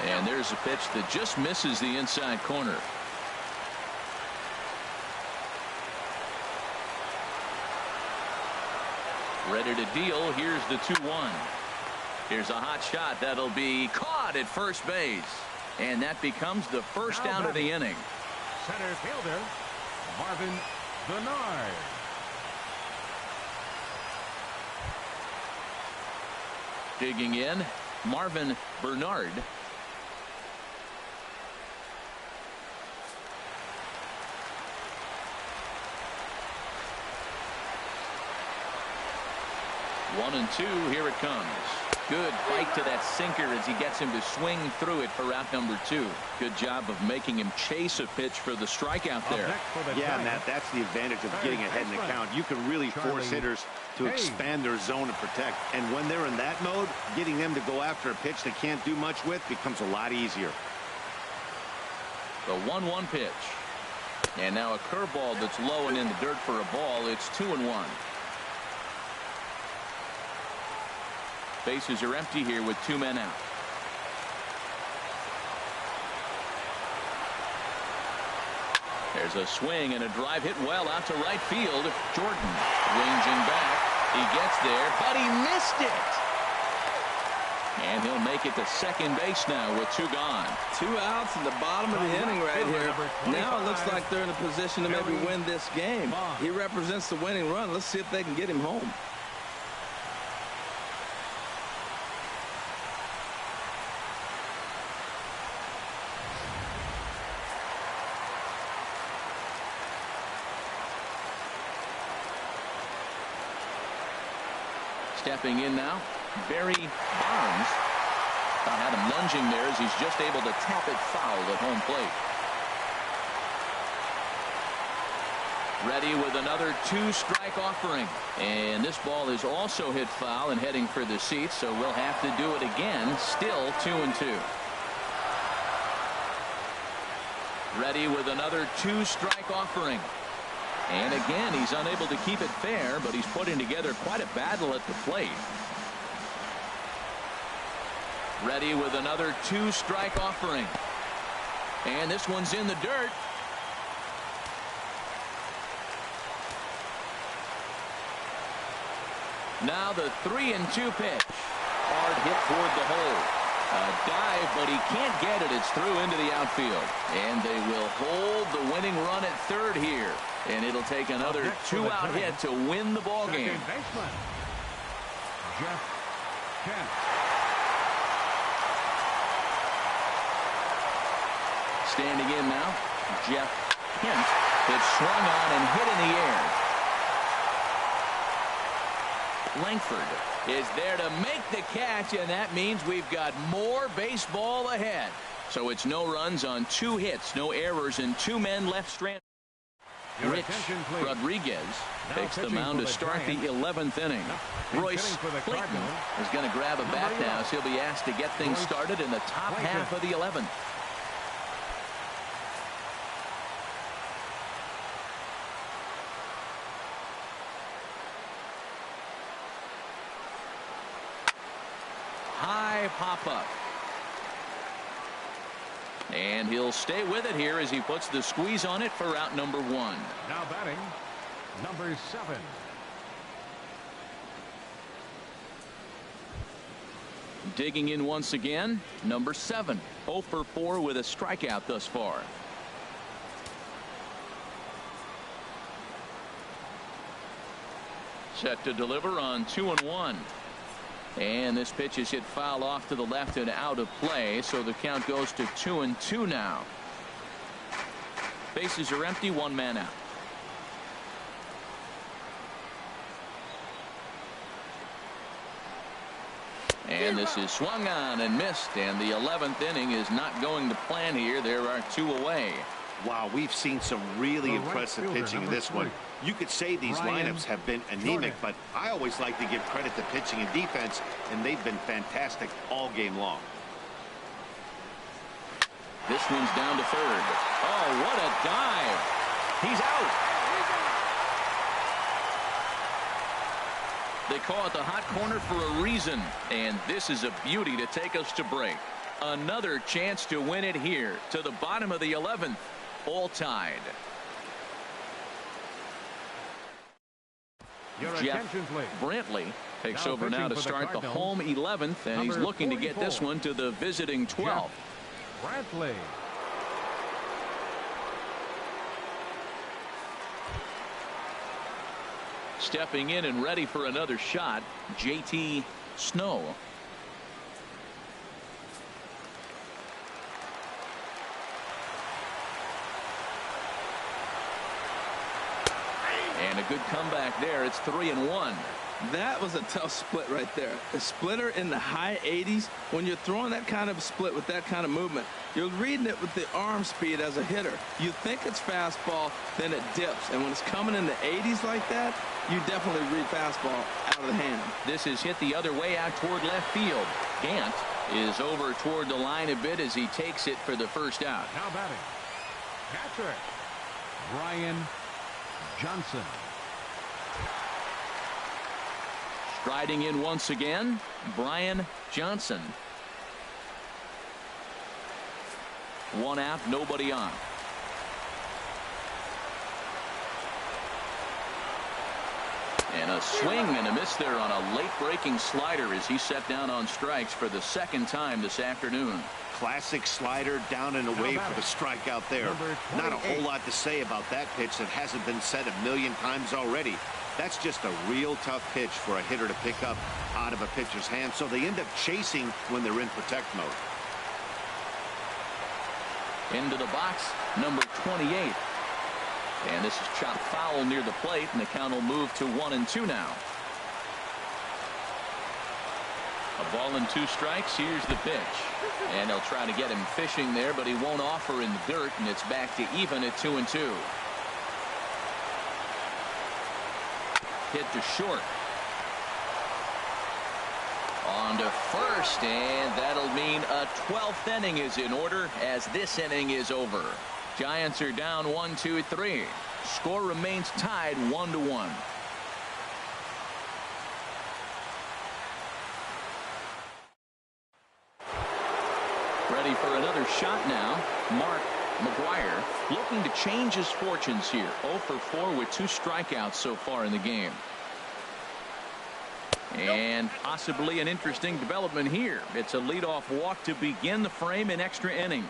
And there's a pitch that just misses the inside corner. Ready to deal. Here's the 2-1. Here's a hot shot that'll be caught at first base, and that becomes the first down of the inning. Center fielder Marvin Bernard. Digging in, Marvin Bernard. One and 2, here it comes. Good bite to that sinker as he gets him to swing through it for out number 2. Good job of making him chase a pitch for the strikeout there. Yeah, Matt, that's the advantage of getting ahead in the count. You can really force hitters to expand their zone and protect. And when they're in that mode, getting them to go after a pitch they can't do much with becomes a lot easier. The 1-1 pitch. And now a curveball that's low and in the dirt for a ball. It's 2-1. Bases are empty here with 2 men out. There's a swing and a drive hit well out to right field. Jordan ranging back. He gets there, but he missed it. And he'll make it to second base now with 2 gone. 2 outs in the bottom of the inning right here. Now it looks like they're in a position to maybe win this game. He represents the winning run. Let's see if they can get him home. Stepping in now, Barry Bonds. Had him lunging there as he's just able to tap it foul at home plate. Ready with another 2-strike offering. And this ball is also hit foul and heading for the seats, so we'll have to do it again. Still 2-2. Ready with another 2-strike offering. And again, he's unable to keep it fair, but he's putting together quite a battle at the plate. Ready with another 2-strike offering. And this one's in the dirt. Now the 3-2 pitch. Hard hit toward the hole. A dive, but he can't get it. It's through into the outfield. And they will hold the winning run at third here. And it'll take another 2-out hit to win the ball game. Jeff Kent. Standing in now, Jeff Kent. It's swung on and hit in the air. Langford is there to make the catch, and that means we've got more baseball ahead. So it's no runs on 2 hits, no errors, and 2 men left stranded. Rich Rodriguez takes the mound to start the 11th inning. Royce Clayton is going to grab a bat now, so he'll be asked to get things started in the top half of the 11th. High pop-up. And he'll stay with it here as he puts the squeeze on it for out number 1. Now batting, number 7. Digging in once again, number 7. 0 for 4 with a strikeout thus far. Set to deliver on 2-1. And this pitch is hit foul off to the left and out of play, so the count goes to 2-2 now. Bases are empty, 1 man out. And this is swung on and missed, and the 11th inning is not going to plan here. There are 2 away. Wow, we've seen some really impressive pitching in this one. You could say these lineups have been anemic, but I always like to give credit to pitching and defense, and they've been fantastic all game long. This one's down to third. Oh, what a dive. He's out. They call it the hot corner for a reason, and this is a beauty to take us to break. Another chance to win it here to the bottom of the 11th. All tied. Jeff Brantley takes over now to start the home 11th, and he's looking to get this one to the visiting 12th. Brantley. Stepping in and ready for another shot, JT Snow. And a good comeback there. It's 3-1. That was a tough split right there. A splitter in the high 80s. When you're throwing that kind of split with that kind of movement, you're reading it with the arm speed as a hitter. You think it's fastball, then it dips. And when it's coming in the 80s like that, you definitely read fastball out of the hand. This is hit the other way out toward left field. Gant is over toward the line a bit as he takes it for the first out. Now batting, catcher Brian Johnson. Striding in once again, Brian Johnson. 1 out, nobody on. And a swing and a miss there on a late breaking slider as he set down on strikes for the 2nd time this afternoon. Classic slider down and away for the strikeout there. Not a whole lot to say about that pitch that hasn't been said a million times already. That's just a real tough pitch for a hitter to pick up out of a pitcher's hand, so they end up chasing when they're in protect mode. Into the box, number 28. And this is chopped foul near the plate, and the count will move to 1-2 now. A ball and 2 strikes. Here's the pitch. And they'll try to get him fishing there, but he won't offer in the dirt, and it's back to even at 2-2. Hit to short. On to first, and that'll mean a 12th inning is in order as this inning is over. Giants are down 1-2-3. Score remains tied 1-1. Ready for another shot now. Mark McGuire looking to change his fortunes here. 0 for 4 with 2 strikeouts so far in the game. And possibly an interesting development here. It's a leadoff walk to begin the frame in extra innings.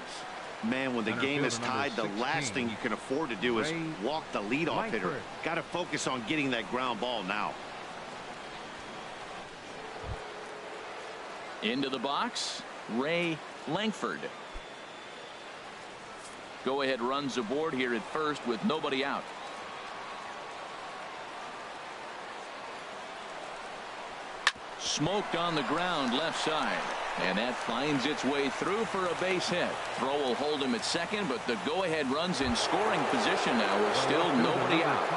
Man, when the game is tied, the last thing you can afford to do is walk the leadoff hitter. Got to focus on getting that ground ball now. Into the box, Ray Langford. Go ahead runs aboard here at first with nobody out. Smoked on the ground left side. And that finds its way through for a base hit. Throw will hold him at second, but the go-ahead runs in scoring position now with still nobody out.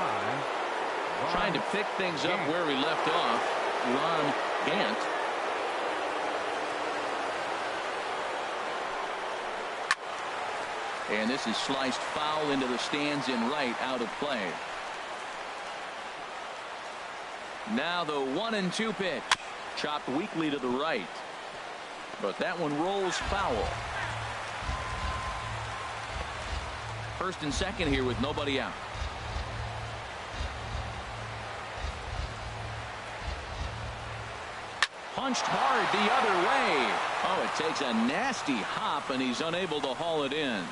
Trying to pick things up where we left off, Ron Gant. And this is sliced foul into the stands in right, out of play. Now the 1-2 pitch. Chopped weakly to the right. But that one rolls foul. First and second here with nobody out. Punched hard the other way. Oh, it takes a nasty hop, and he's unable to haul it in.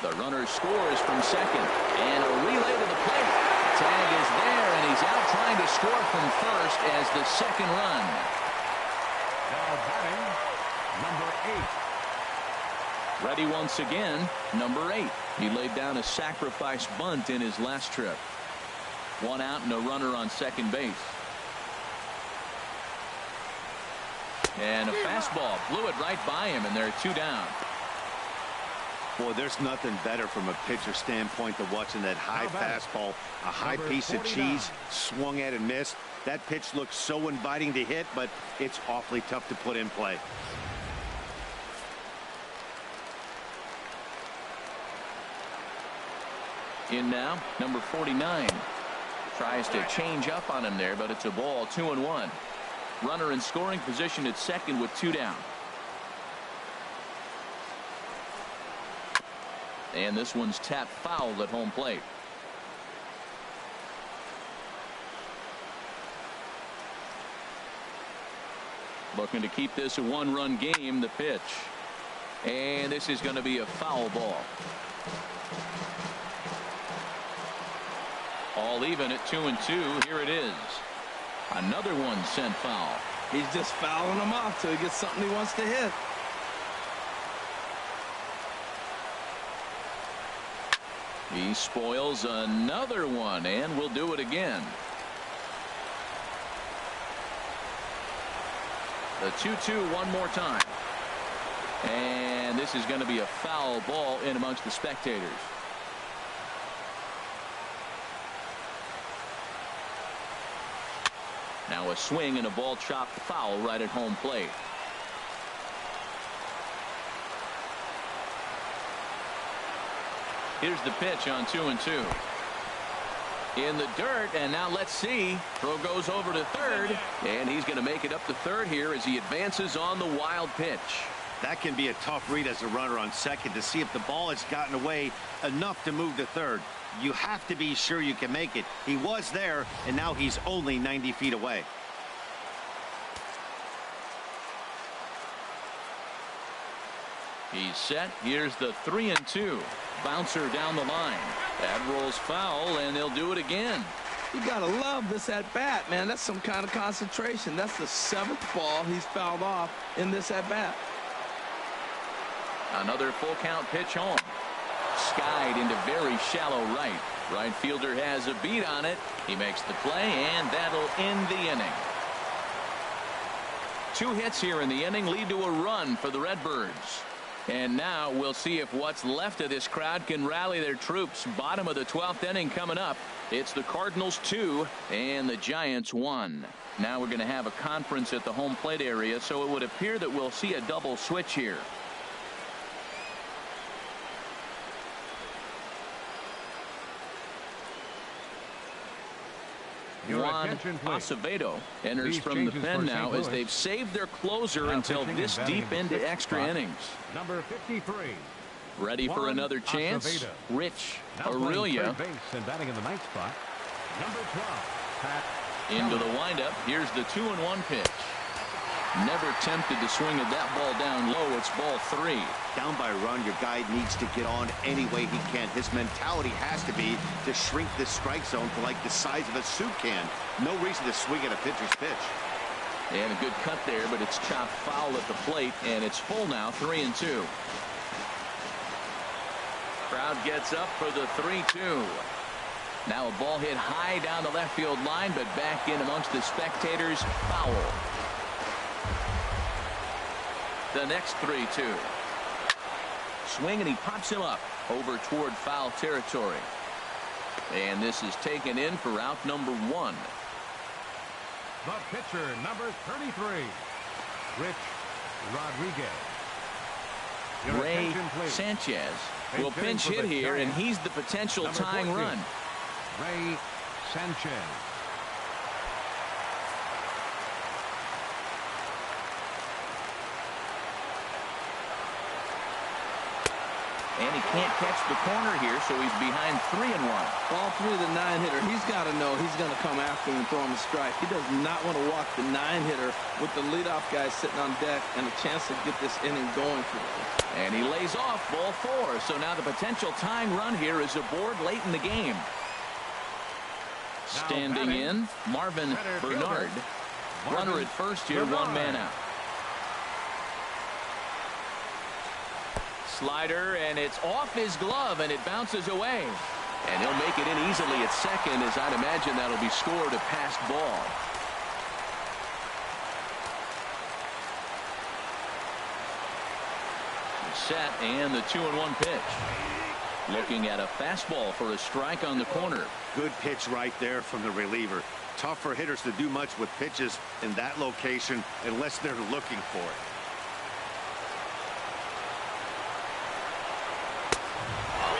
The runner scores from second, and a relay to the plate. Tag is there, and he's out trying to score from first as the second run. Now batting, number 8. Ready once again, number 8. He laid down a sacrifice bunt in his last trip. One out and a runner on second base. And a fastball blew it right by him, and there are 2 down. Boy, there's nothing better from a pitcher standpoint than watching that high fastball, a high piece of cheese, swung at and missed. That pitch looks so inviting to hit, but it's awfully tough to put in play. In now, number 49. Tries to change up on him there, but it's a ball. 2-1. Runner in scoring position at second with 2 down. And this one's tapped foul at home plate. Looking to keep this a 1-run game. The pitch. And this is going to be a foul ball. All even at 2-2. Here it is. Another one sent foul. He's just fouling them off till he gets something he wants to hit. He spoils another one, and will do it again. The 2-2 one more time. And this is going to be a foul ball in amongst the spectators. Now a swing and a ball chopped foul right at home plate. Here's the pitch on 2-2. In the dirt, and now let's see. Throw goes over to third, and he's going to make it up to third here as he advances on the wild pitch. That can be a tough read as a runner on second to see if the ball has gotten away enough to move to third. You have to be sure you can make it. He was there, and now he's only 90 feet away. He's set. Here's the 3-2. Bouncer down the line. That rolls foul, and they'll do it again. You gotta love this at bat, man. That's some kind of concentration. That's the 7th ball he's fouled off in this at bat. Another full count pitch home. Skied into very shallow right. Right fielder has a beat on it. He makes the play, and that'll end the inning. 2 hits here in the inning lead to a run for the Redbirds. And now we'll see if what's left of this crowd can rally their troops. Bottom of the 12th inning coming up. It's the Cardinals 2 and the Giants 1. Now we're going to have a conference at the home plate area, so it would appear that we'll see a double switch here. Juan Acevedo enters from the pen now as they've saved their closer until this deep into extra innings. Number 53. Ready for another chance. Rich Aurelia and batting in the 9th spot. Number 12. Pat into the windup. Here's the 2-1 pitch. Never tempted to swing at that ball down low. It's ball 3. Down by a run, your guy needs to get on any way he can. His mentality has to be to shrink this strike zone to like the size of a soup can. No reason to swing at a pitcher's pitch. And a good cut there, but it's chopped foul at the plate, and it's full now, 3-2. Crowd gets up for the 3-2. Now a ball hit high down the left field line, but back in amongst the spectators. Foul. The next 3-2. Swing, and he pops him up over toward foul territory. And this is taken in for out number 1. The pitcher, number 33, Rich Rodriguez. Your Ray attention, please. Sanchez Hey, will hitting pinch for hit the here, and Giants, he's the potential number tying 14, run. Ray Sanchez. And he can't catch the corner here, so he's behind 3-1. Ball 3 of the 9-hitter. He's got to know he's going to come after him and throw him a strike. He does not want to walk the 9-hitter with the leadoff guy sitting on deck and a chance to get this inning going for him. And he lays off ball 4. So now the potential tying run here is aboard late in the game. Standing in, Marvin Bernard. Runner at first here, Bernard. 1 man out. Slider, and it's off his glove, and it bounces away. And he'll make it in easily at second, as I'd imagine that'll be scored a passed ball. Set, and the 2-1 pitch. Looking at a fastball for a strike on the corner. Good pitch right there from the reliever. Tough for hitters to do much with pitches in that location unless they're looking for it.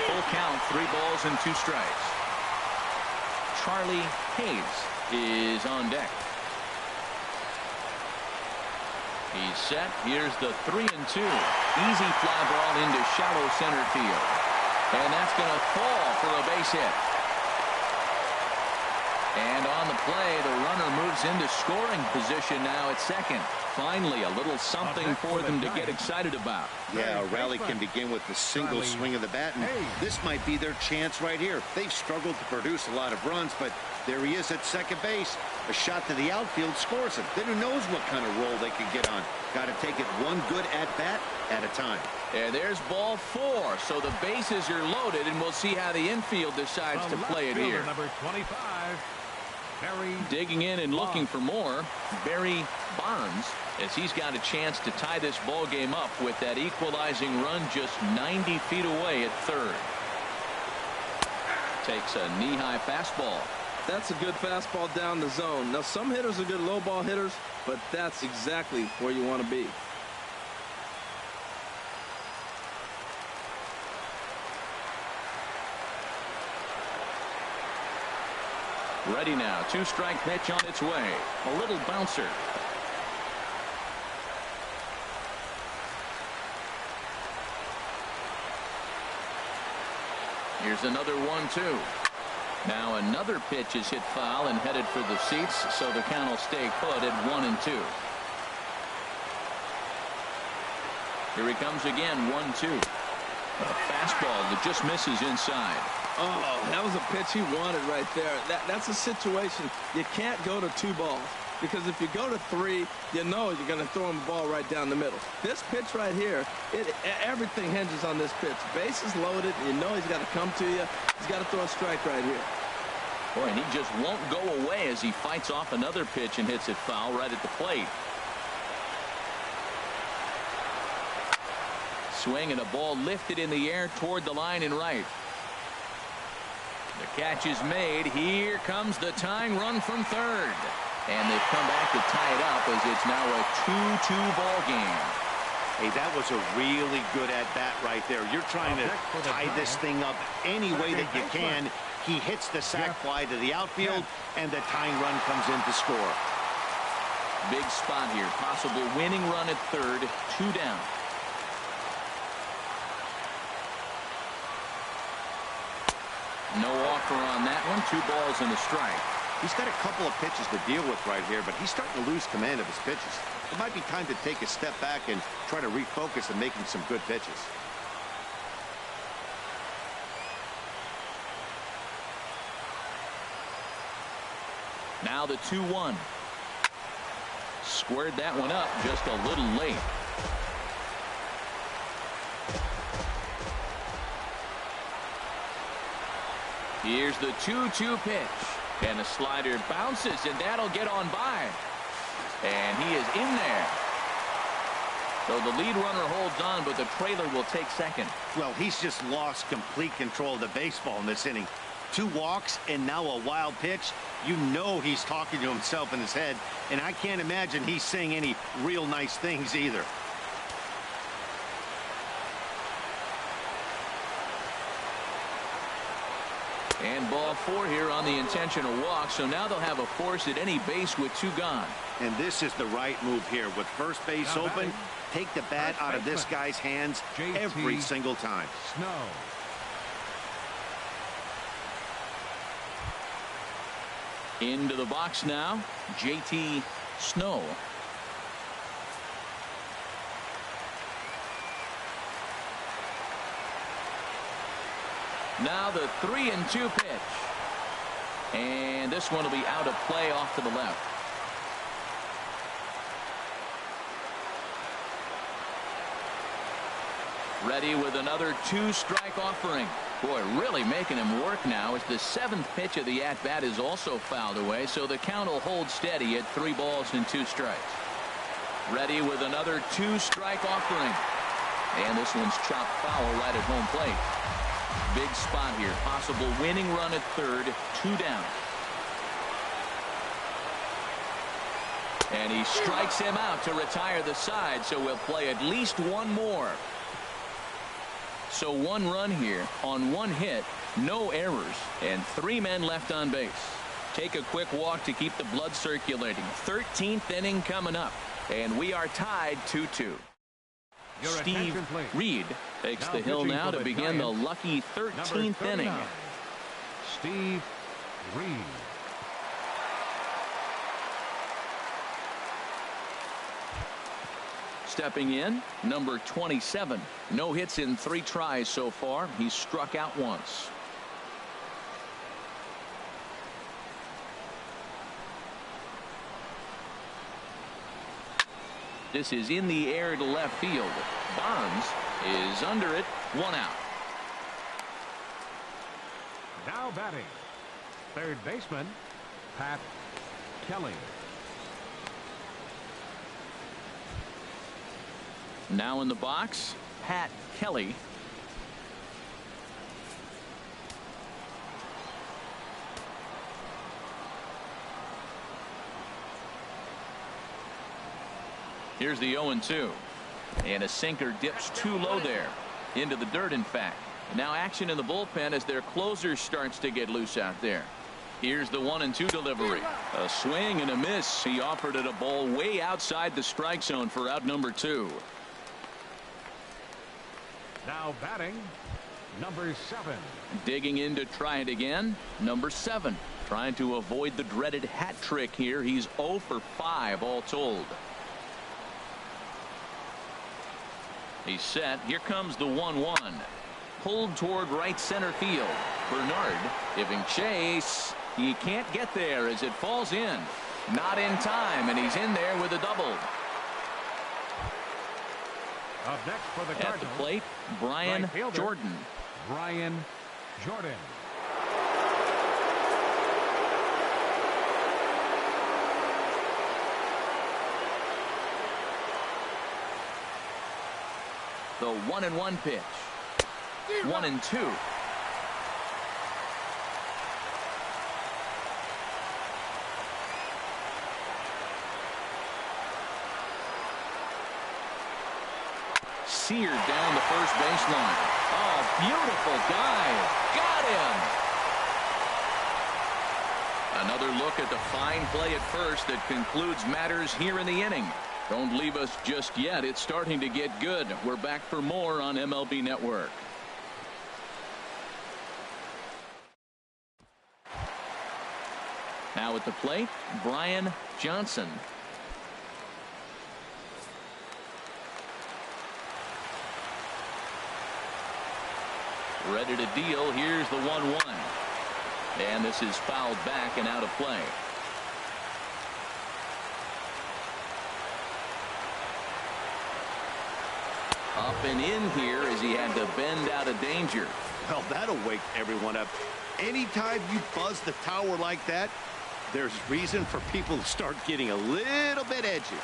Full count, 3 balls and 2 strikes. Charlie Hayes is on deck. He's set. Here's the 3-2. Easy fly ball into shallow center field. And that's going to fall for a base hit. And on the play, the runner moves into scoring position now at second. Finally, a little something for them to get excited about. Yeah, a rally can begin with a single swing of the bat, and this might be their chance right here. They've struggled to produce a lot of runs, but there he is at second base. A shot to the outfield scores him. Then who knows what kind of roll they can get on. Got to take it one good at-bat at a time. And there's ball 4, so the bases are loaded, and we'll see how the infield decides to play it here. Number 25, Barry. Digging in and looking for more, Barry Bonds, as he's got a chance to tie this ball game up with that equalizing run just 90 feet away at third. Takes a knee-high fastball. That's a good fastball down the zone. Now, some hitters are good low ball hitters, but that's exactly where you want to be. Ready now. 2-strike pitch on its way. A little bouncer. Here's another 1-2. Now another pitch is hit foul and headed for the seats, so the count will stay put at 1-2. Here he comes again, 1-2. A fastball that just misses inside. Oh, that was a pitch he wanted right there. That's a situation you can't go to 2 balls, because if you go to 3, you know you're going to throw him the ball right down the middle. This pitch right here, everything hinges on this pitch. Bases loaded, you know he's got to come to you. He's got to throw a strike right here. Boy, and he just won't go away as he fights off another pitch and hits it foul right at the plate. Swing, and a ball lifted in the air toward the line and right. The catch is made. Here comes the tying run from third. And they've come back to tie it up as it's now a 2-2 ball game. Hey, that was a really good at-bat right there. You're trying to tie this thing up any way that you can. He hits the sac fly to the outfield, and the tying run comes in to score. Big spot here. Possible winning run at third. 2 down. No offer on that one. 2 balls and a strike. He's got a couple of pitches to deal with right here, but he's starting to lose command of his pitches. It might be time to take a step back and try to refocus on making some good pitches. Now the 2-1. Squared that one up just a little late. Here's the 2-2 pitch. And the slider bounces, and that'll get on by. And he is in there. So the lead runner holds on, but the trailer will take second. Well, he's just lost complete control of the baseball in this inning. 2 walks and now a wild pitch. You know he's talking to himself in his head, and I can't imagine he's saying any real nice things either. And ball 4 here on the intentional walk, so now they'll have a force at any base with 2 gone. And this is the right move here. With first base open, take the bat out of this guy's hands every single time. Snow. Into the box now, JT Snow. Now the 3-2 pitch. And this one will be out of play off to the left. Ready with another 2-strike offering. Boy, really making him work now as the 7th pitch of the at-bat is also fouled away, so the count will hold steady at 3 balls and 2 strikes. Ready with another 2-strike offering. And this one's chopped foul right at home plate. Big spot here. Possible winning run at third. 2 down. And he strikes him out to retire the side, so we'll play at least 1 more. So 1 run here on 1 hit, no errors, and 3 men left on base. Take a quick walk to keep the blood circulating. 13th inning coming up, and we are tied 2-2. Steve Reed takes the hill now to begin the lucky 13th inning. Steve Reed. Stepping in, number 27. No hits in 3 tries so far. He's struck out once. This is in the air to left field. Bonds is under it. 1 out. Now batting, third baseman, Pat Kelly. Now in the box, Pat Kelly. Here's the 0-2. And a sinker dips too low there. Into the dirt, in fact. Now action in the bullpen as their closer starts to get loose out there. Here's the 1-2 delivery. A swing and a miss. He offered it a ball way outside the strike zone for out number 2. Now batting, number 7. Digging in to try it again. Number 7. Trying to avoid the dreaded hat trick here. He's 0 for 5 all told. He's set. Here comes the 1-1. Pulled toward right center field. Bernard giving chase. He can't get there as it falls in. Not in time, and he's in there with a double. Up next for the Cardinals, at the plate, Brian right fielder, Jordan. Brian Jordan. The 1-1 pitch. 1-2. Seared down the first baseline. Oh, beautiful dive. Got him. Another look at the fine play at first that concludes matters here in the inning. Don't leave us just yet. It's starting to get good. We're back for more on MLB Network. Now at the plate, Brian Johnson. Ready to deal. Here's the 1-1. And this is fouled back and out of play. Up and in here as he had to bend out of danger. Well, that'll wake everyone up. Anytime you buzz the tower like that, there's reason for people to start getting a little bit edgy.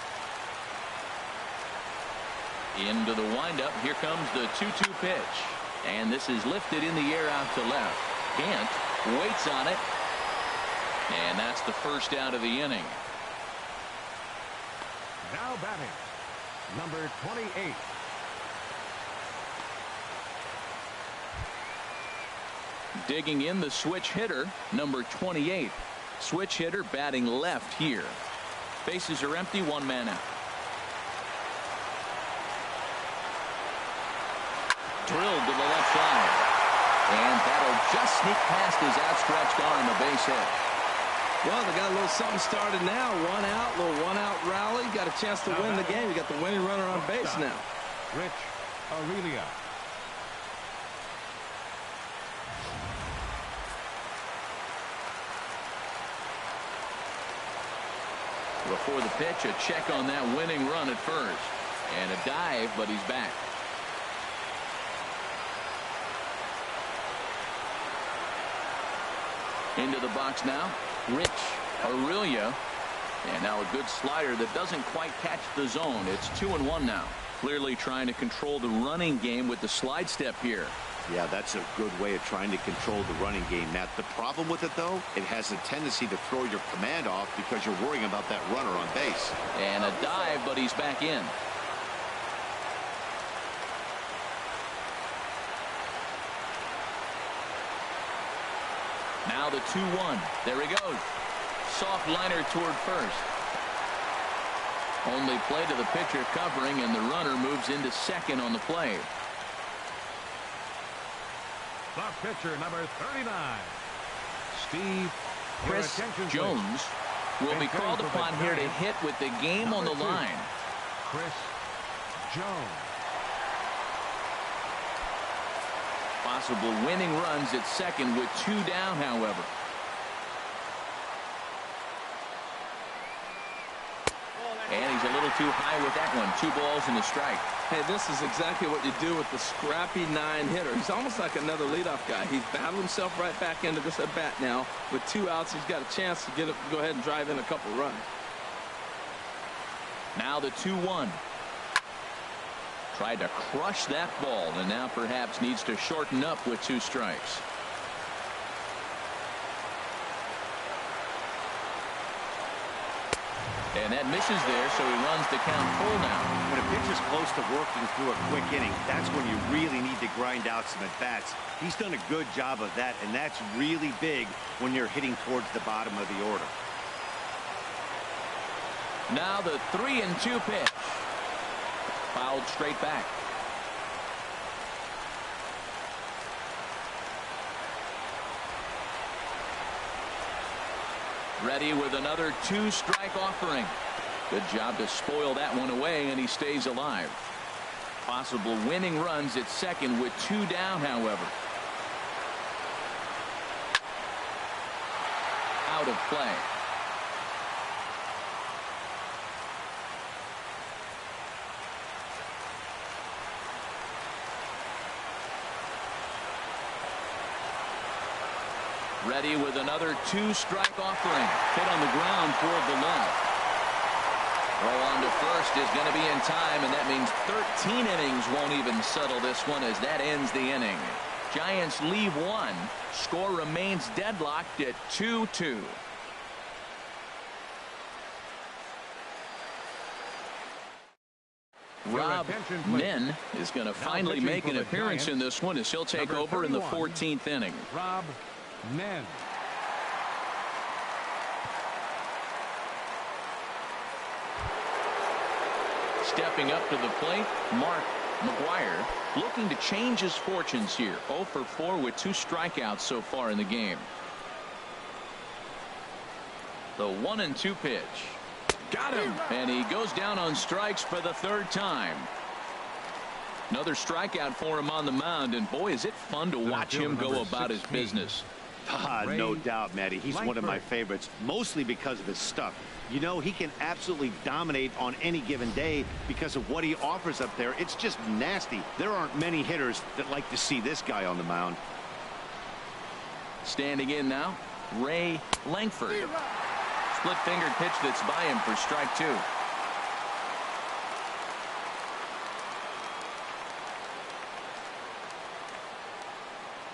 Into the windup. Here comes the 2-2 pitch. And this is lifted in the air out to left. Kent waits on it. And that's the first out of the inning. Now batting, number 28. Digging in the switch hitter, number 28. Switch hitter batting left here. Bases are empty, one man out. Drilled to the left side. And that'll just sneak past his outstretched arm, a base hit. Well, they got a little something started now. One out, little one-out rally. Got a chance to win the game. You got the winning runner on base now. Rich Aurelia. Before the pitch, a check on that winning run at first. And a dive, but he's back. Into the box now, Rich Aurelia. And now a good slider that doesn't quite catch the zone. It's 2-1 now. Clearly trying to control the running game with the slide step here. Yeah, that's a good way of trying to control the running game, Matt. The problem with it, though, it has a tendency to throw your command off because you're worrying about that runner on base. And a dive, but he's back in. Now the 2-1. There he goes. Soft liner toward first. Only play to the pitcher covering, and the runner moves into second on the play. The pitcher, number 39. Steve Chris Jones will be called upon here to hit with the game on the line. Chris Jones. Possible winning runs at second with 2 down, however. And he's a little too high with that one. 2 balls and a strike. Hey, this is exactly what you do with the scrappy 9 hitter. He's almost like another leadoff guy. He's battled himself right back into this at bat now. With 2 outs, he's got a chance to go ahead and drive in a couple runs. Now the 2-1. Tried to crush that ball, and now perhaps needs to shorten up with 2 strikes. And that misses there, so he runs the count full now. When a pitcher's close to working through a quick inning, that's when you really need to grind out some at-bats. He's done a good job of that, and that's really big when you're hitting towards the bottom of the order. Now the 3-2 pitch. Fouled straight back. Ready with another 2-strike offering. Good job to spoil that one away, and he stays alive. Possible winning runs at second with 2 down, however. Out of play. Ready with another 2-strike offering. Hit on the ground toward the left. Throw on to first is going to be in time, and that means 13 innings won't even settle this one as that ends the inning. Giants leave 1. Score remains deadlocked at 2-2. Rob Nen is going to finally make an appearance in this one as he'll take over in the 14th inning. Rob Nen. Stepping up to the plate, Mark McGuire looking to change his fortunes here. 0 for 4 with 2 strikeouts so far in the game. The 1-2 pitch. Got him. And he goes down on strikes for the 3rd time. Another strikeout for him on the mound, and boy, is it fun to watch him go about his business. No doubt, Matty. He's one of my favorites, mostly because of his stuff. You know, he can absolutely dominate on any given day because of what he offers up there. It's just nasty. There aren't many hitters that like to see this guy on the mound. Standing in now, Ray Langford. Split-fingered pitch that's by him for strike 2.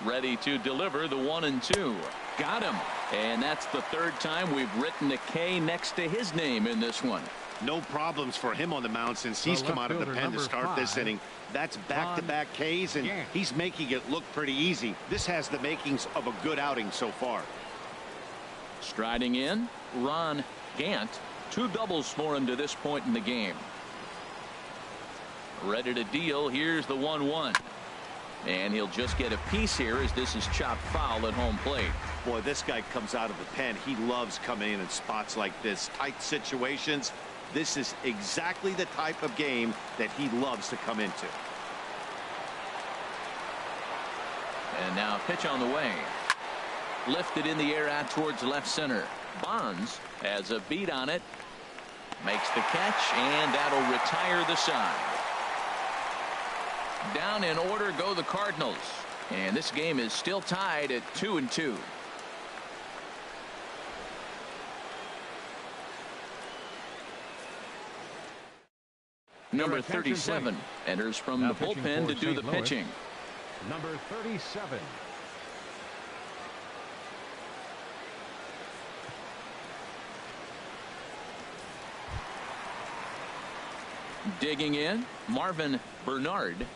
Ready to deliver the 1-2. Got him. And that's the third time we've written a K next to his name in this one. No problems for him on the mound since he's come out of the pen to start this inning. That's back-to-back Ks, and he's making it look pretty easy. This has the makings of a good outing so far. Striding in, Ron Gant. 2 doubles for him to this point in the game. Ready to deal. Here's the 1-1. And he'll just get a piece here as this is chopped foul at home plate. Boy, this guy comes out of the pen. He loves coming in spots like this. Tight situations. This is exactly the type of game that he loves to come into. And now a pitch on the way. Lifted in the air out towards left center. Bonds has a beat on it. Makes the catch, and that'll retire the side. Down in order go the Cardinals. And this game is still tied at 2-2. Number 37 enters from the bullpen to do the pitching. Number 37. Digging in, Marvin Bernard.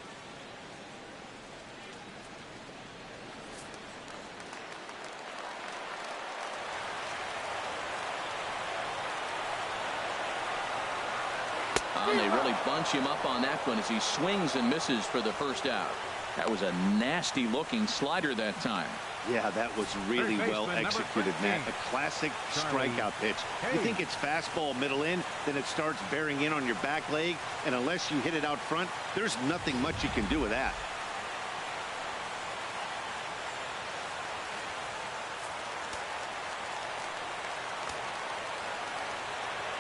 And they really bunch him up on that one as he swings and misses for the first out. That was a nasty looking slider that time. Yeah, that was really well executed, Matt. A classic strikeout pitch. You think it's fastball middle in, then it starts bearing in on your back leg, and unless you hit it out front, there's nothing much you can do with that.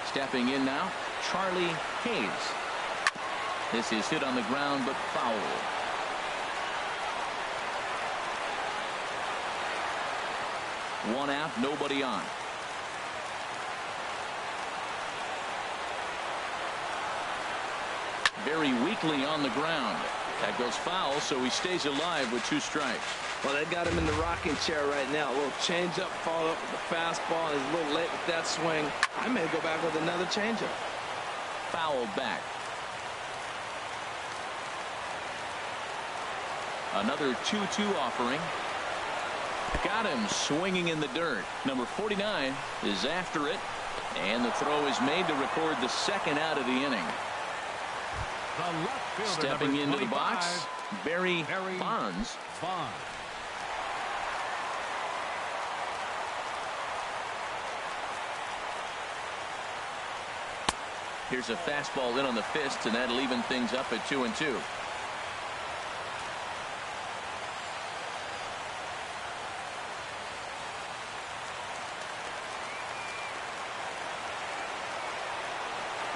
Stepping in now, Charlie Hayes. This is hit on the ground but foul. One out, nobody on. Very weakly on the ground. That goes foul, so he stays alive with 2 strikes. Well, they got him in the rocking chair right now. A little changeup, followed up with the fastball, and he's a little late with that swing. I may go back with another changeup. Fouled back. Another 2-2 offering. Got him swinging in the dirt. Number 49 is after it, and the throw is made to record the second out of the inning. Stepping into the box, Barry Bonds. Here's a fastball in on the fist, and that'll even things up at 2-2.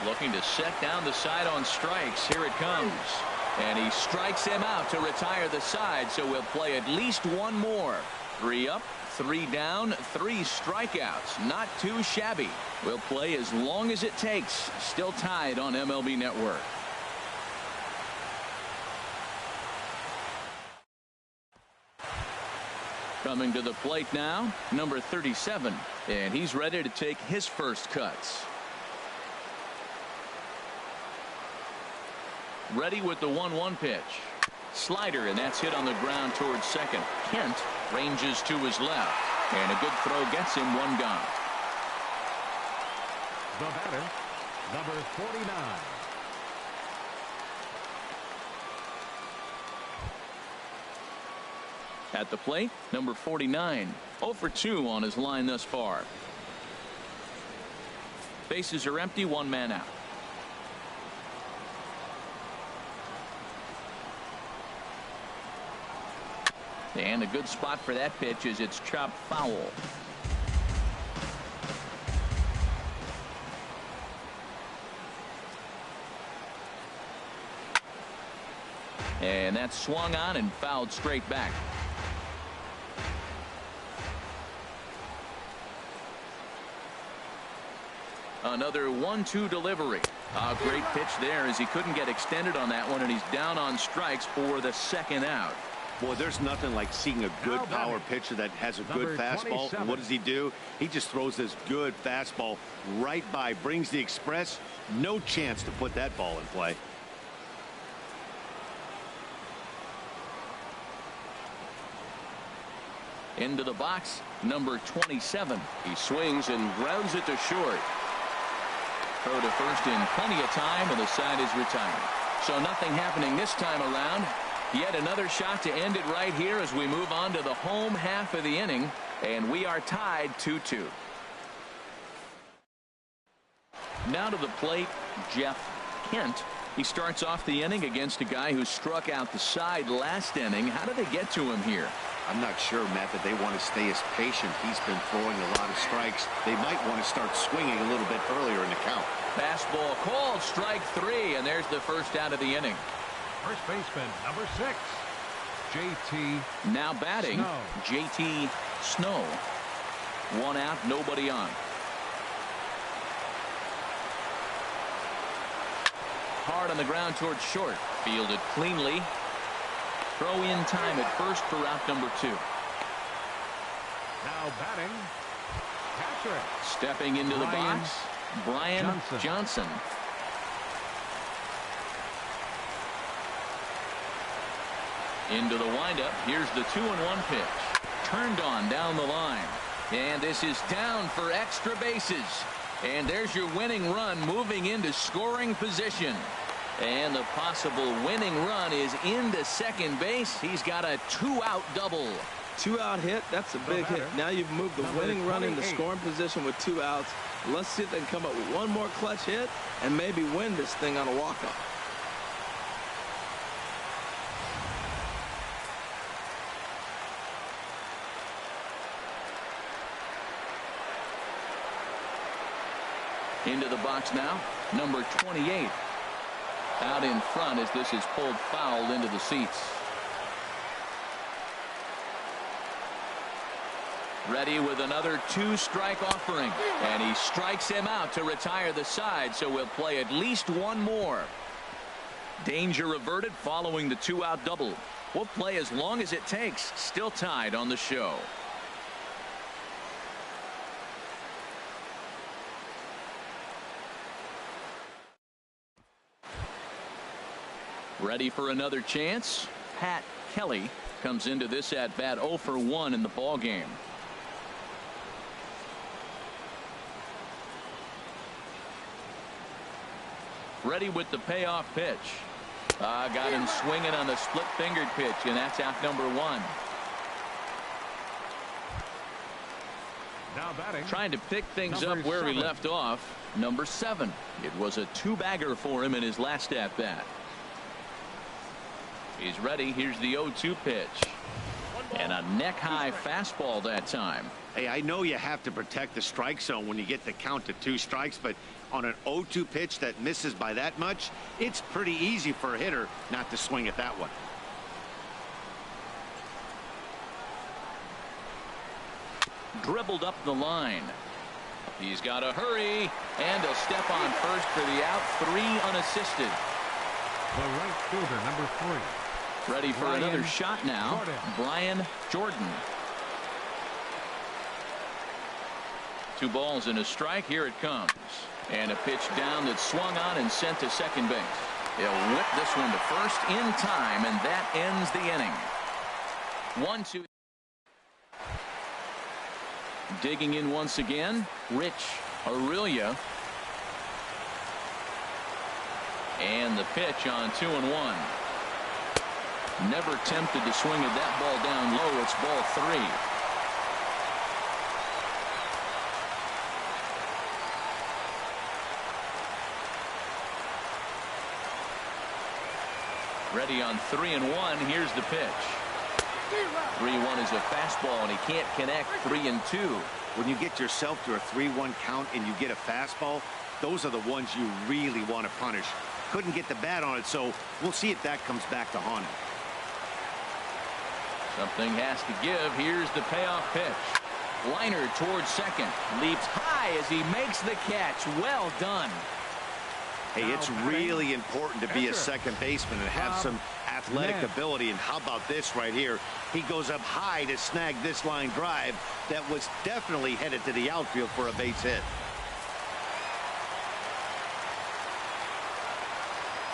Looking to set down the side on strikes. Here it comes. And he strikes him out to retire the side, so we'll play at least one more. 3 up, 3 down, 3 strikeouts. Not too shabby. We'll play as long as it takes. Still tied on MLB Network. Coming to the plate now, number 37. And he's ready to take his first cuts. Ready with the 1-1 pitch. Slider, and that's hit on the ground towards second. Kent ranges to his left, and a good throw gets him 1 gone. The batter, number 49. At the plate, number 49. 0 for 2 on his line thus far. Bases are empty, 1 man out. And a good spot for that pitch as it's chopped foul. And that's swung on and fouled straight back. another 1-2 delivery. A great pitch there as he couldn't get extended on that one, and he's down on strikes for the second out. Boy, there's nothing like seeing a good power pitcher that has a good fastball. And what does he do? He just throws this good fastball right by, brings the express. No chance to put that ball in play. Into the box, number 27. He swings and grounds it to short. Throw to first in plenty of time, and the side is retired. So nothing happening this time around. Yet another shot to end it right here as we move on to the home half of the inning, and we are tied 2-2. Now to the plate, Jeff Kent. He starts off the inning against a guy who struck out the side last inning. How did they get to him here? I'm not sure, Matt, that they want to stay as patient. He's been throwing a lot of strikes. They might want to start swinging a little bit earlier in the count. Fastball called, strike 3, and there's the first out of the inning. First baseman, number 6, J.T. Now batting, Snow. J.T. Snow. 1 out, nobody on. Hard on the ground towards short. Fielded cleanly. Throw in time at first for out number 2. Now batting, catcher. Stepping into the box, Brian Johnson. Into the windup. Here's the 2-1 pitch. Turned on down the line. And this is down for extra bases. And there's your winning run moving into scoring position. And the possible winning run is into second base. He's got a 2-out double. 2-out hit, that's a big hit. Now you've moved the winning run into scoring position with 2 outs. Let's see if they can come up with one more clutch hit and maybe win this thing on a walk-off. Into the box now, number 28. Out in front as this is pulled foul into the seats. Ready with another 2-strike offering. And he strikes him out to retire the side, so we'll play at least one more. Danger averted following the 2-out double. We'll play as long as it takes. Still tied on the show. Ready for another chance. Pat Kelly comes into this at bat 0 for 1 in the ball game. Ready with the payoff pitch. Got him swinging on the split fingered pitch, and that's out number 1. Now batting, trying to pick things up where he left off. Number 7. It was a 2-bagger for him in his last at bat. He's ready. Here's the 0-2 pitch. And a neck-high fastball that time. Hey, I know you have to protect the strike zone when you get the count to 2 strikes, but on an 0-2 pitch that misses by that much, it's pretty easy for a hitter not to swing at that one. Dribbled up the line. He's got to hurry, and a step on first for the out. 3 unassisted. The right fielder, number 3. Ready for another shot now. Brian Jordan. 2 balls and a strike. Here it comes. And a pitch down that's swung on and sent to second base. He'll whip this one to first in time, and that ends the inning. 1-2. Digging in once again, Rich Aurelia. And the pitch on 2-1. Never tempted to swing at that ball down low. It's ball 3. Ready on 3-1. Here's the pitch. 3-1 is a fastball, and he can't connect. 3-2. When you get yourself to a 3-1 count and you get a fastball, those are the ones you really want to punish. Couldn't get the bat on it, so we'll see if that comes back to haunt him. Something has to give. Here's the payoff pitch. Liner towards second. Leaps high as he makes the catch. Well done. Hey, it's really important to be a second baseman and have some athletic ability. And how about this right here? He goes up high to snag this line drive that was definitely headed to the outfield for a base hit.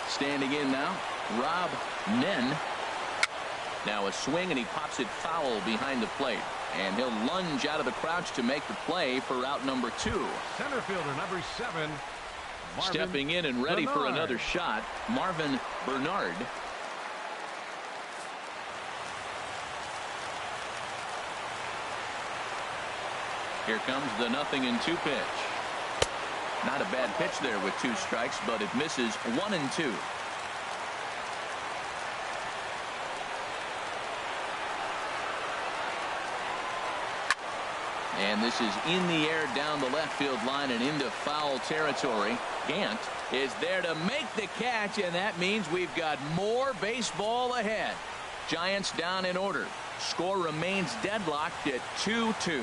Standing in now, Rob Nen. Now a swing, and he pops it foul behind the plate. And he'll lunge out of the crouch to make the play for out number 2. Center fielder number 7. Marvin Stepping in and ready for another shot, Marvin Bernard. Here comes the 0-2 pitch. Not a bad pitch there with 2 strikes, but it misses 1-2. And this is in the air down the left field line and into foul territory. Gant is there to make the catch, and that means we've got more baseball ahead. Giants down in order. Score remains deadlocked at 2-2.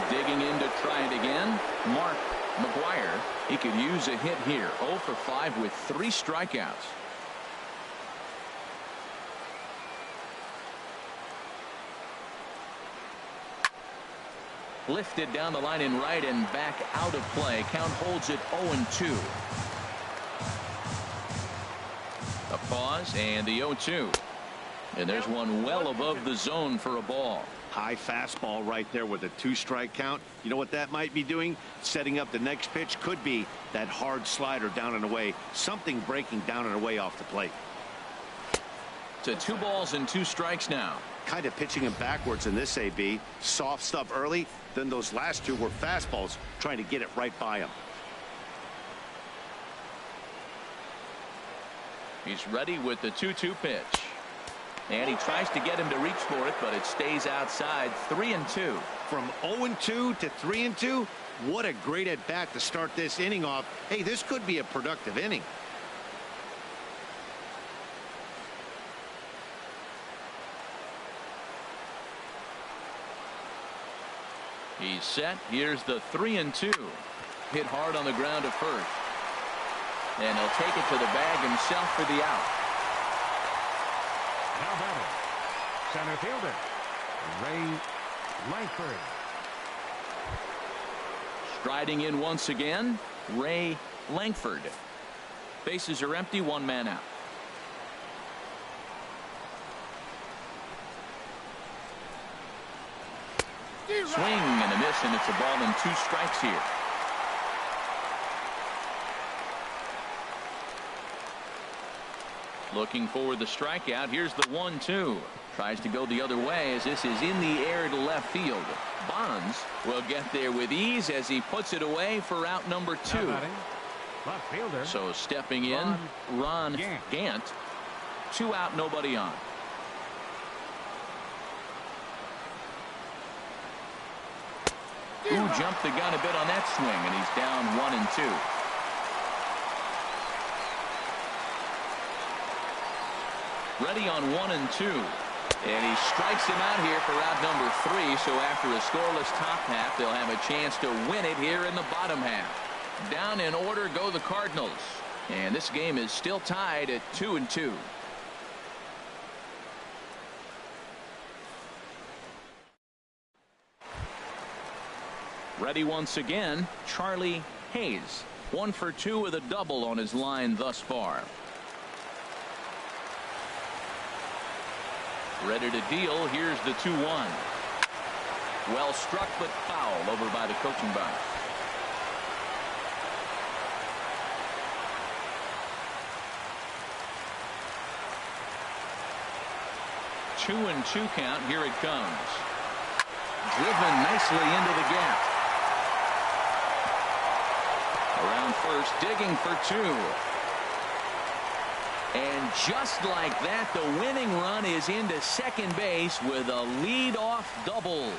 Digging in to try it again, Mark McGuire. He could use a hit here. 0 for 5 with 3 strikeouts. Lifted down the line in right and back out of play. Count holds it 0-2. A pause and the 0-2. And there's one well above the zone for a ball. High fastball right there with a 2-strike count. You know what that might be doing? Setting up the next pitch. Could be that hard slider down and away. Something breaking down and away off the plate. To 2 balls and 2 strikes now. Kind of pitching him backwards in this AB. Soft stuff early. Then those last 2 were fastballs, trying to get it right by him. He's ready with the 2-2 pitch. And he tries to get him to reach for it, but it stays outside. 3-2. From 0-2 to 3-2. What a great at bat to start this inning off. Hey, this could be a productive inning. He's set. Here's the 3-2. Hit hard on the ground to first. And he'll take it to the bag himself for the out. Now batting, center fielder Ray Langford. Striding in once again, Ray Langford. Bases are empty, 1 man out. Swing and a miss, and it's a ball and 2 strikes here. Looking for the strikeout. Here's the 1-2. Tries to go the other way as this is in the air to left field. Bonds will get there with ease as he puts it away for out number 2. Left fielder. So stepping in, Ron Gant. 2 out, nobody on. Ooh, jumped the gun a bit on that swing, and he's down 1-2. Ready on 1-2. And he strikes him out here for out number 3. So after a scoreless top half, they'll have a chance to win it here in the bottom half. Down in order go the Cardinals. And this game is still tied at 2-2. Ready once again, Charlie Hayes. 1 for 2 with a double on his line thus far. Ready to deal. Here's the 2-1. Well struck, but foul over by the coaching box. Two and 2 count. Here it comes. Driven nicely into the gap. Around first, digging for 2. And just like that, the winning run is into second base with a leadoff double.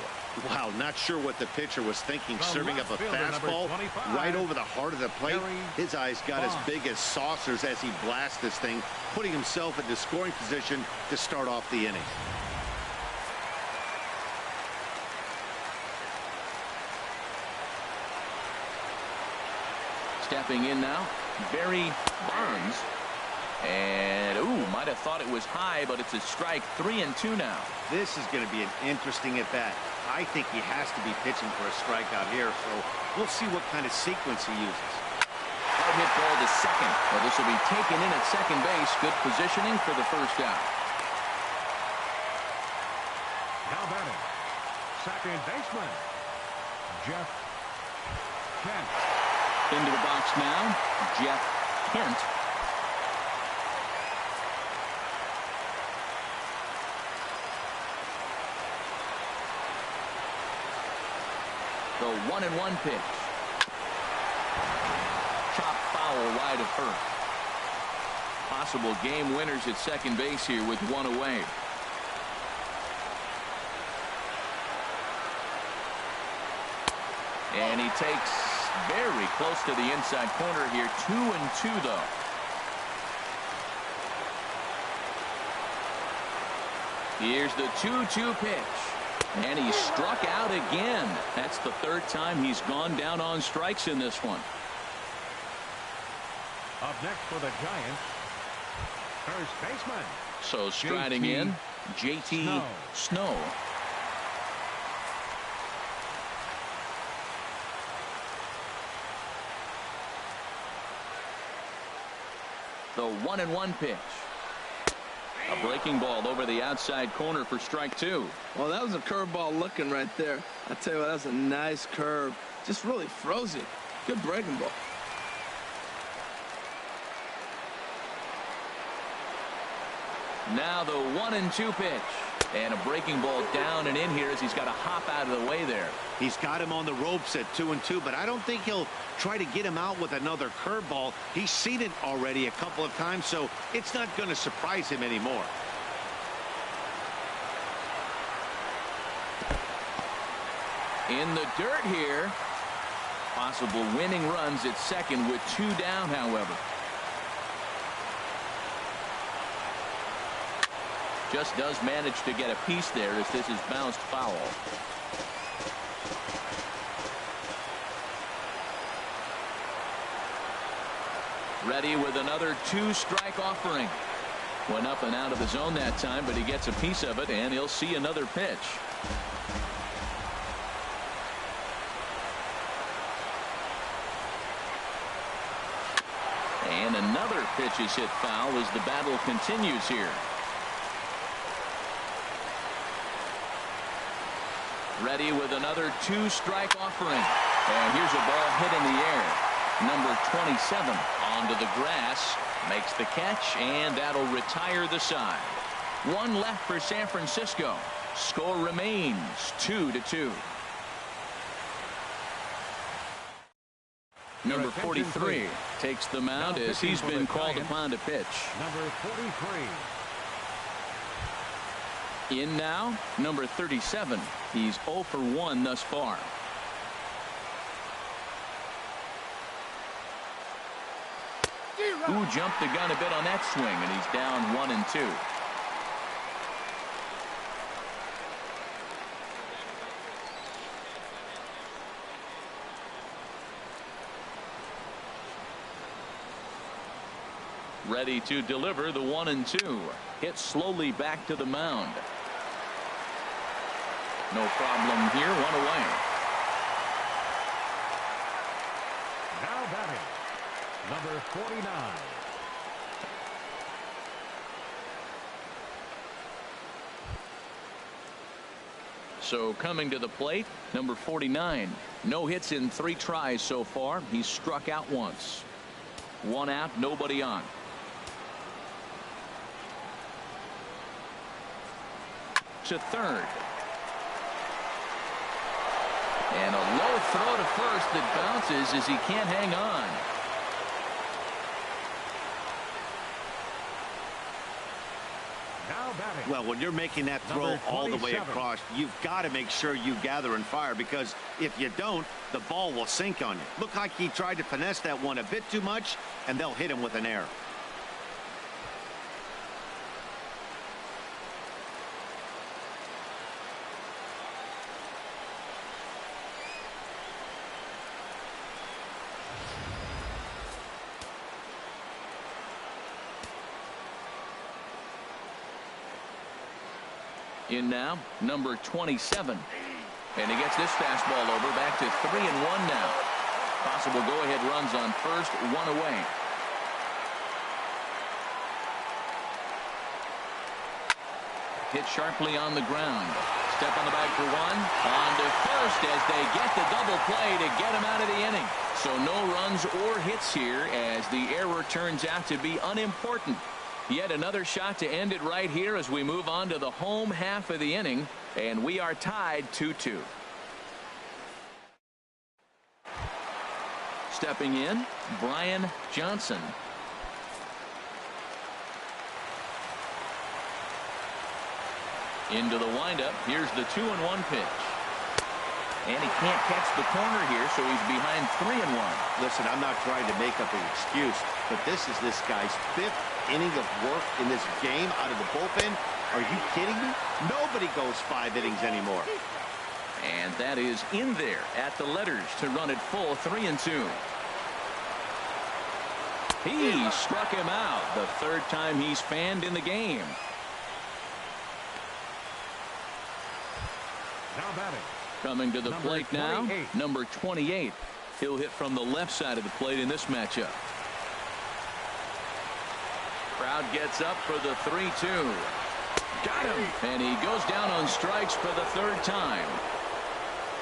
Wow, not sure what the pitcher was thinking, serving up a fastball right over the heart of the plate. His eyes got as big as saucers as he blasts this thing, putting himself into scoring position to start off the inning. Stepping in now, Barry Bonds. And, ooh, might have thought it was high, but it's a strike. 3-2 now. This is going to be an interesting at-bat. I think he has to be pitching for a strikeout here, so we'll see what kind of sequence he uses. Hard hit ball to second. Well, this will be taken in at second base. Good positioning for the first out. Now batting, second baseman, Jeff Kent. Into the box now, Jeff Kent. The 1-1 pitch. Chop foul wide of first. Possible game winners at second base here with one away. And he takes very close to the inside corner here. 2-2 though. Here's the 2-2 pitch. And he struck out again. That's the third time he's gone down on strikes in this one. Up next for the Giants, first baseman. So striding in, JT Snow. The 1-1 pitch. A breaking ball over the outside corner for strike two. Well, that was a curveball looking right there. I tell you what, that was a nice curve. Just really froze it. Good breaking ball. Now the 1-2 pitch. And a breaking ball down and in here as he's got to hop out of the way there. He's got him on the ropes at 2-2, but I don't think he'll try to get him out with another curveball. He's seen it already a couple of times, so it's not going to surprise him anymore. In the dirt here. Possible winning runs at second with two down, however. Just does manage to get a piece there as this is bounced foul. Ready with another two-strike offering. Went up and out of the zone that time, but he gets a piece of it, and he'll see another pitch. And another pitch is hit foul as the battle continues here. Ready with another two-strike offering. And here's a ball hit in the air. Number 27 onto the grass. Makes the catch, and that'll retire the side. One left for San Francisco. Score remains 2-2. Number 43 takes the mound as he's been called upon to pitch. Number 43. In now, number 37. He's 0 for 1 thus far. Who jumped the gun a bit on that swing, and he's down 1-2. Ready to deliver the 1-2. Hit slowly back to the mound. No problem here. One away. Now batting, number 49. So coming to the plate, number 49. No hits in 3 tries so far. He's struck out once. 1 out, nobody on. To third. And a low throw to first that bounces as he can't hang on. Well, when you're making that throw all the way across, you've got to make sure you gather and fire, because if you don't, the ball will sink on you. Look like he tried to finesse that one a bit too much, and they'll hit him with an error. In now, number 27. And he gets this fastball over, back to 3-1 now. Possible go-ahead runs on first, one away. Hit sharply on the ground. Step on the bag for one. On to first as they get the double play to get him out of the inning. So no runs or hits here, as the error turns out to be unimportant. Yet another shot to end it right here as we move on to the home half of the inning, and we are tied 2-2. Stepping in, Brian Johnson. Into the windup. Here's the 2-1 pitch. And he can't catch the corner here, so he's behind 3-1. Listen, I'm not trying to make up an excuse, but this is this guy's 5th inning of work in this game out of the bullpen. Are you kidding me? Nobody goes 5 innings anymore. And that is in there at the letters to run it full, 3-2. He struck him out, the 3rd time he's fanned in the game. Now batting. Coming to the plate now, 28. number 28. He'll hit from the left side of the plate in this matchup. Crowd gets up for the 3-2. Got him. And he goes down on strikes for the 3rd time.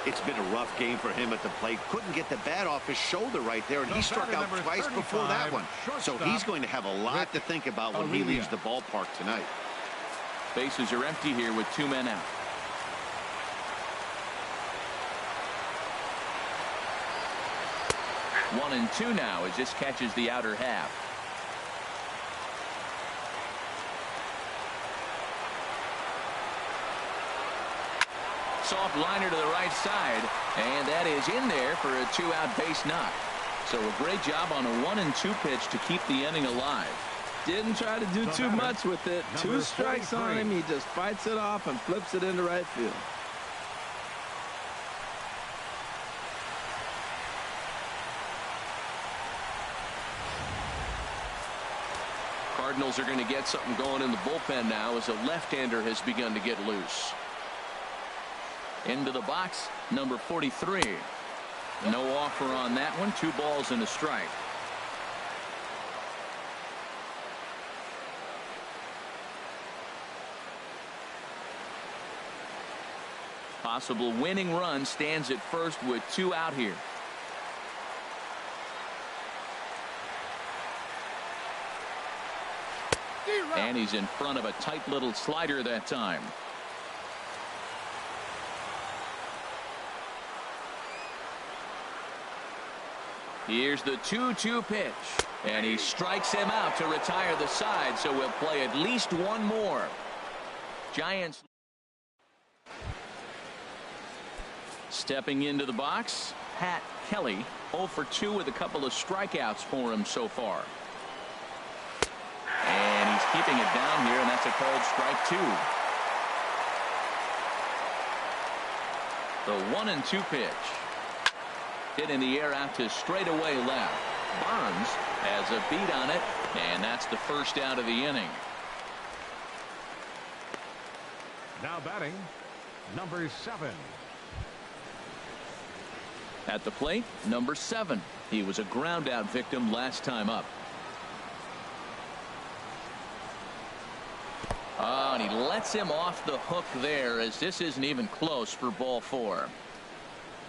It's been a rough game for him at the plate. Couldn't get the bat off his shoulder right there, and he struck out twice before that one. So he's going to have a lot to think about when he leaves the ballpark tonight. Bases are empty here with 2 men out. One and 2 now as this catches the outer half. Soft liner to the right side, and that is in there for a 2-out base knock. So a great job on a 1-2 pitch to keep the inning alive. Didn't try to do too much with it. 2 strikes on him. He just fights it off and flips it into right field. Cardinals are going to get something going in the bullpen now as a left-hander has begun to get loose. Into the box, number 43. No offer on that one. 2 balls and a strike. Possible winning run stands at first with 2 out here. And he's in front of a tight little slider that time. Here's the 2-2 pitch. And he strikes him out to retire the side, so we'll play at least one more. Giants stepping into the box, Pat Kelly, 0 for 2 with a couple of strikeouts for him so far. And he's keeping it down here, and that's a called strike 2. The 1-2 pitch. Hit in the air out to straightaway left. Burns has a beat on it, and that's the 1st out of the inning. Now batting, number 7. At the plate, number 7. He was a ground out victim last time up. Oh, and he lets him off the hook there, as this isn't even close for ball 4.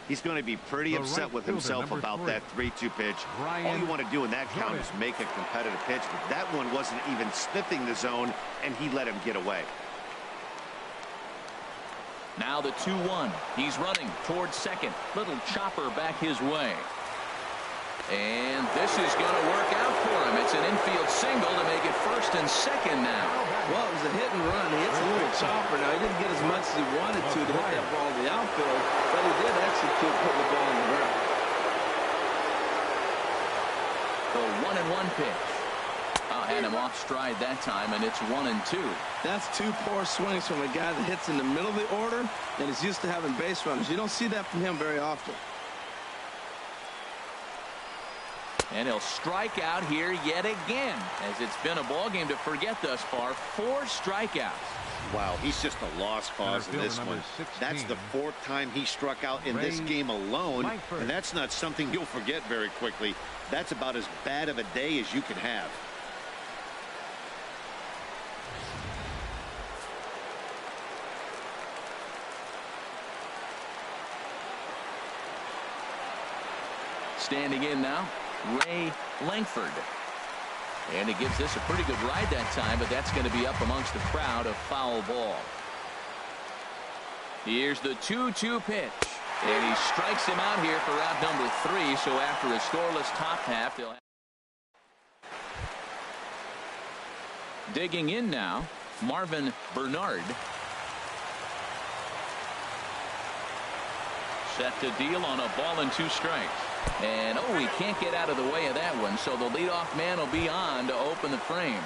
He's going to be pretty upset with himself about that 3-2 pitch. All you want to do in that count is make a competitive pitch, but that one wasn't even sniffing the zone, and he let him get away. Now the 2-1. He's running towards second. Little chopper back his way. And this is going to work out for him. It's an infield single to make it first and second now. Well, it was a hit and run. He hits a little chopper. Now, he didn't get as much as he wanted to hit that ball to the outfield, but he did execute putting the ball in the ground. The 1-1 pitch. Had him off stride that time, and it's 1-2. That's two poor swings from a guy that hits in the middle of the order, and is used to having base runners. You don't see that from him very often. And he'll strike out here yet again, as it's been a ball game to forget thus far. 4 strikeouts. Wow, he's just a lost cause in this one. 16. That's the 4th time he struck out in this game alone, and that's not something you'll forget very quickly. That's about as bad of a day as you can have. Standing in now, Ray Langford. And he gives this a pretty good ride that time, but that's going to be up amongst the crowd. A foul ball. Here's the 2-2 pitch. And he strikes him out here for out number 3. So after a scoreless top half, they'll have... Digging in now, Marvin Bernard. Set to deal on a ball and 2 strikes. And he can't get out of the way of that one, so the leadoff man will be on to open the frame.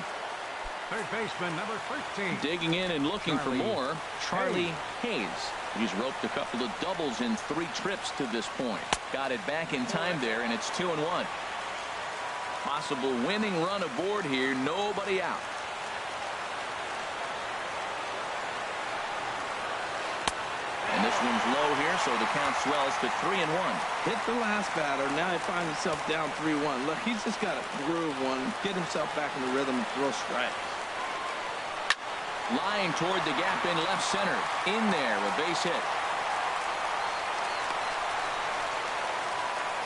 Third baseman number 13. Digging in and looking for more, Charlie Hayes. He's roped a couple of doubles in 3 trips to this point. Got it back in time there, and it's 2-1. Possible winning run aboard here, nobody out. And this one's low here, so the count swells to 3-1. Hit the last batter. Now he finds himself down 3-1. Look, he's just got to groove one, get himself back in the rhythm, and throw strikes. Lying toward the gap in left center. In there, a base hit.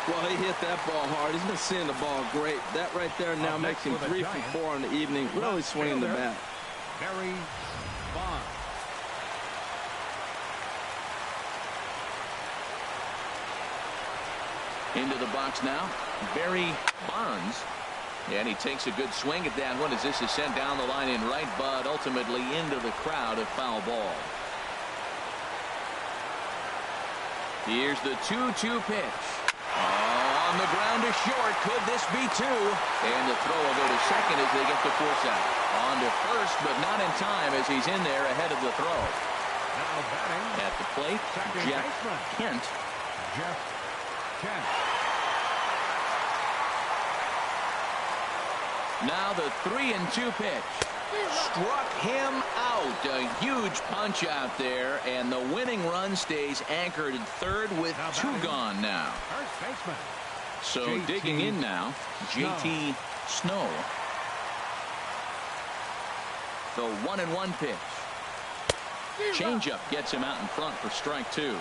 Well, he hit that ball hard. He's been seeing the ball great. That right there now makes him 3 for 4 in the evening. Really swinging the bat. Barry Bonds. Into the box now, Barry Bonds. And he takes a good swing at that one as this is sent down the line in right, but ultimately into the crowd, a foul ball. Here's the 2-2 pitch. On the ground to short. Could this be 2? And the throw will go to second as they get the force out. On to first, but not in time as he's in there ahead of the throw. Now batting at the plate, Jeff Kent. Jeff Kent. Now the 3-2 pitch. Struck him out. A huge punch out there, and the winning run stays anchored at third with 2 gone now. First baseman. So JT digging in now, JT Snow. The 1-1 pitch. Changeup gets him out in front for strike 2.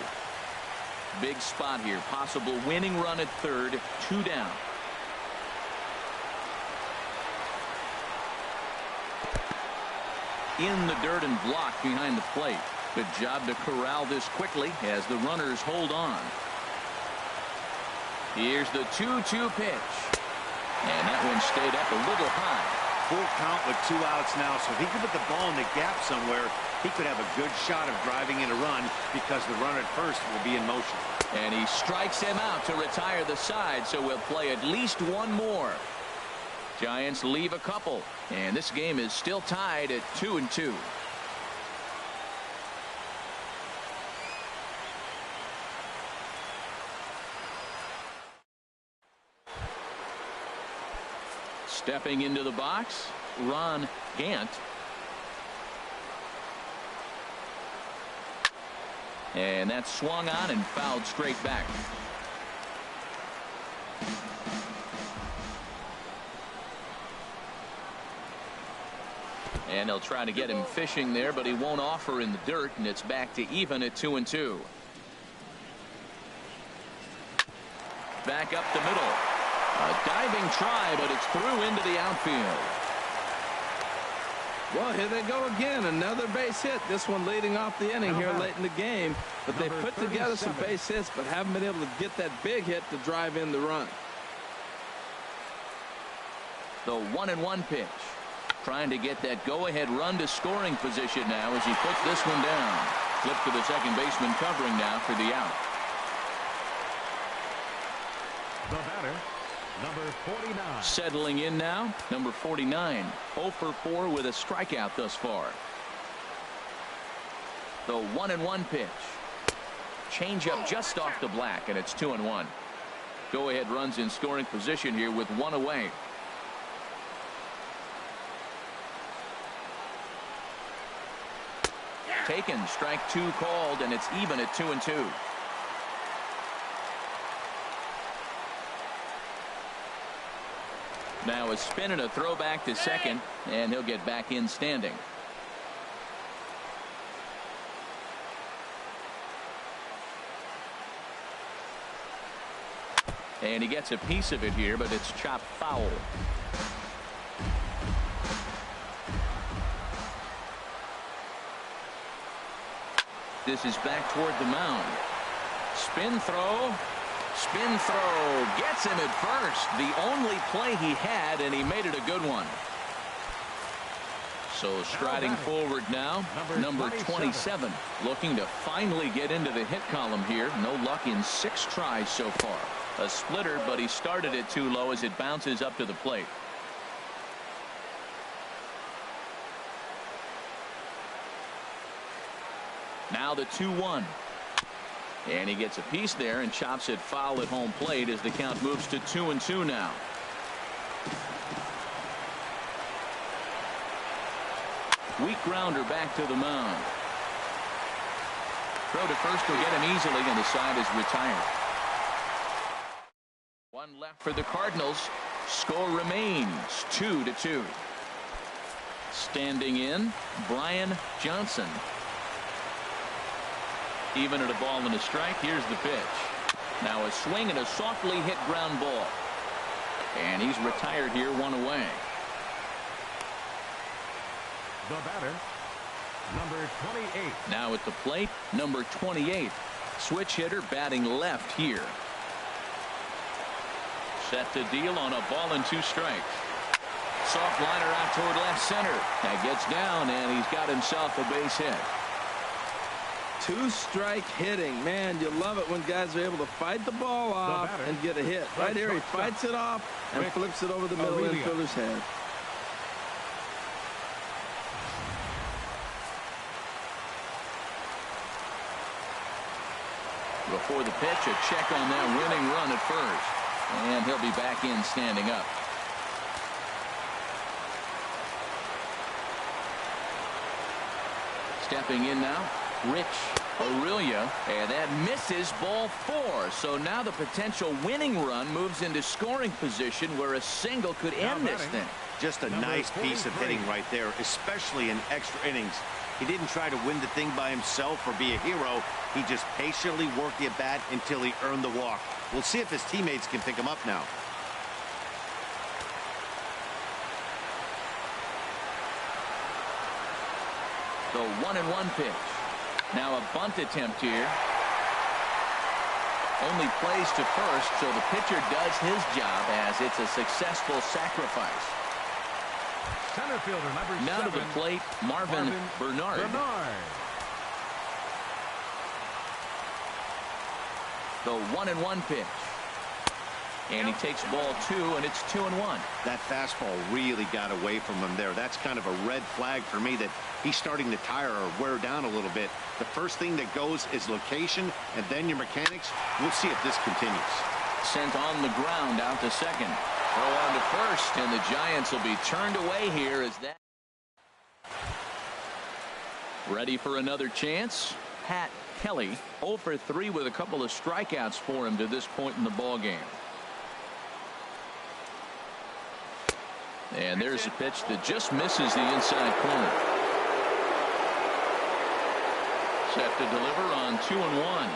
Big spot here. Possible winning run at third. 2 down. In the dirt and blocked behind the plate. Good job to corral this quickly as the runners hold on. Here's the 2-2 pitch. And that one stayed up a little high. Full count with 2 outs now, so if he could put the ball in the gap somewhere, he could have a good shot of driving in a run because the runner at first will be in motion. And he strikes him out to retire the side, so we'll play at least 1 more. Giants leave a couple, and this game is still tied at 2-2. Stepping into the box, Ron Gant. And that's swung on and fouled straight back. And they'll try to get him fishing there, but he won't offer in the dirt, and it's back to even at 2-2. Back up the middle. A diving try, but it's through into the outfield. Well, here they go again. Another base hit. This one leading off the inning here late in the game. But they put together some base hits, but haven't been able to get that big hit to drive in the run. The 1-1 pitch. Trying to get that go-ahead run to scoring position now as he puts this one down. Flip to the second baseman covering now for the out. The batter, number 49. Settling in now, number 49. 0 for 4 with a strikeout thus far. The 1-1 pitch. Changeup just off the black, and it's 2-1. Go-ahead runs in scoring position here with one away. Taken, strike 2 called, and it's even at 2-2. Now a spin and a throw back to second, and he'll get back in standing. And he gets a piece of it here, but it's chopped foul. This is back toward the mound. Spin throw. Spin throw. Gets him at first. The only play he had, and he made it a good one. So striding forward now, number 27. Looking to finally get into the hit column here. No luck in 6 tries so far. A splitter, but he started it too low as it bounces up to the plate. Now the 2-1. And he gets a piece there and chops it foul at home plate as the count moves to 2-2 now. Weak grounder back to the mound. Throw to first will get him easily, and the side is retired. One left for the Cardinals. Score remains 2-2. Standing in, Brian Johnson. Even at a ball and a strike. Here's the pitch. Now a swing and a softly hit ground ball. And he's retired here, 1 away. The batter, number 28. Now at the plate, number 28. Switch hitter batting left here. Set to deal on a ball and 2 strikes. Soft liner out toward left center. That gets down, and he's got himself a base hit. 2-strike hitting. Man, you love it when guys are able to fight the ball off and get a hit. Right here, he fights it off and flips it over the middle infielder's head. Before the pitch, a check on that winning run at first. And he'll be back in standing up. Stepping in now, Rich Aurelia, and that misses ball 4. So now the potential winning run moves into scoring position where a single could end this thing. Just a nice piece of hitting right there, especially in extra innings. He didn't try to win the thing by himself or be a hero. He just patiently worked the at-bat until he earned the walk. We'll see if his teammates can pick him up now. The 1-1 pitch. Now a bunt attempt here. Only plays to first, so the pitcher does his job as it's a successful sacrifice. Center fielder number 7. Now to the plate, Marvin Bernard. The 1-1 pitch. And he takes ball 2, and it's 2-1. That fastball really got away from him there. That's kind of a red flag for me that he's starting to tire or wear down a little bit. The first thing that goes is location, and then your mechanics. We'll see if this continues. Sent on the ground out to second. Throw on to first, and the Giants will be turned away here as that. Ready for another chance? Pat Kelly, 0 for 3 with a couple of strikeouts for him to this point in the ball game. And there's a pitch that just misses the inside corner. Set to deliver on 2-1.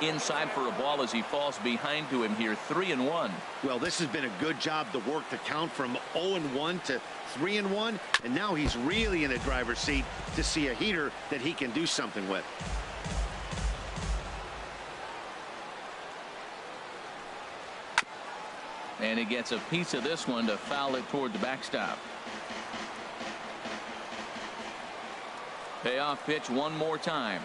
Inside for a ball as he falls behind to him here, 3-1. Well, this has been a good job to work the count from 0-1 to 3-1, and now he's really in the driver's seat to see a heater that he can do something with. And he gets a piece of this one to foul it toward the backstop. Payoff pitch one more time.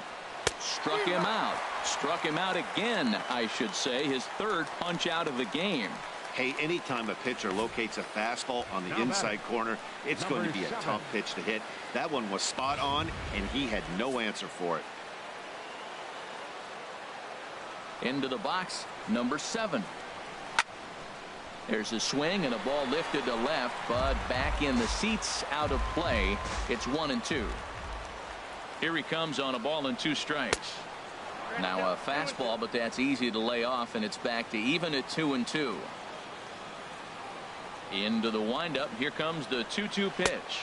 Struck him out. Struck him out again, I should say. His third punch out of the game. Hey, anytime a pitcher locates a fastball on the inside corner, it's going to be a tough pitch to hit. That one was spot on, and he had no answer for it. Into the box, number 7. There's a swing and a ball lifted to left, but back in the seats, out of play. It's 1-2. Here he comes on a ball and 2 strikes. Now a fastball, but that's easy to lay off, and it's back to even at 2-2. Into the windup. Here comes the 2-2 pitch.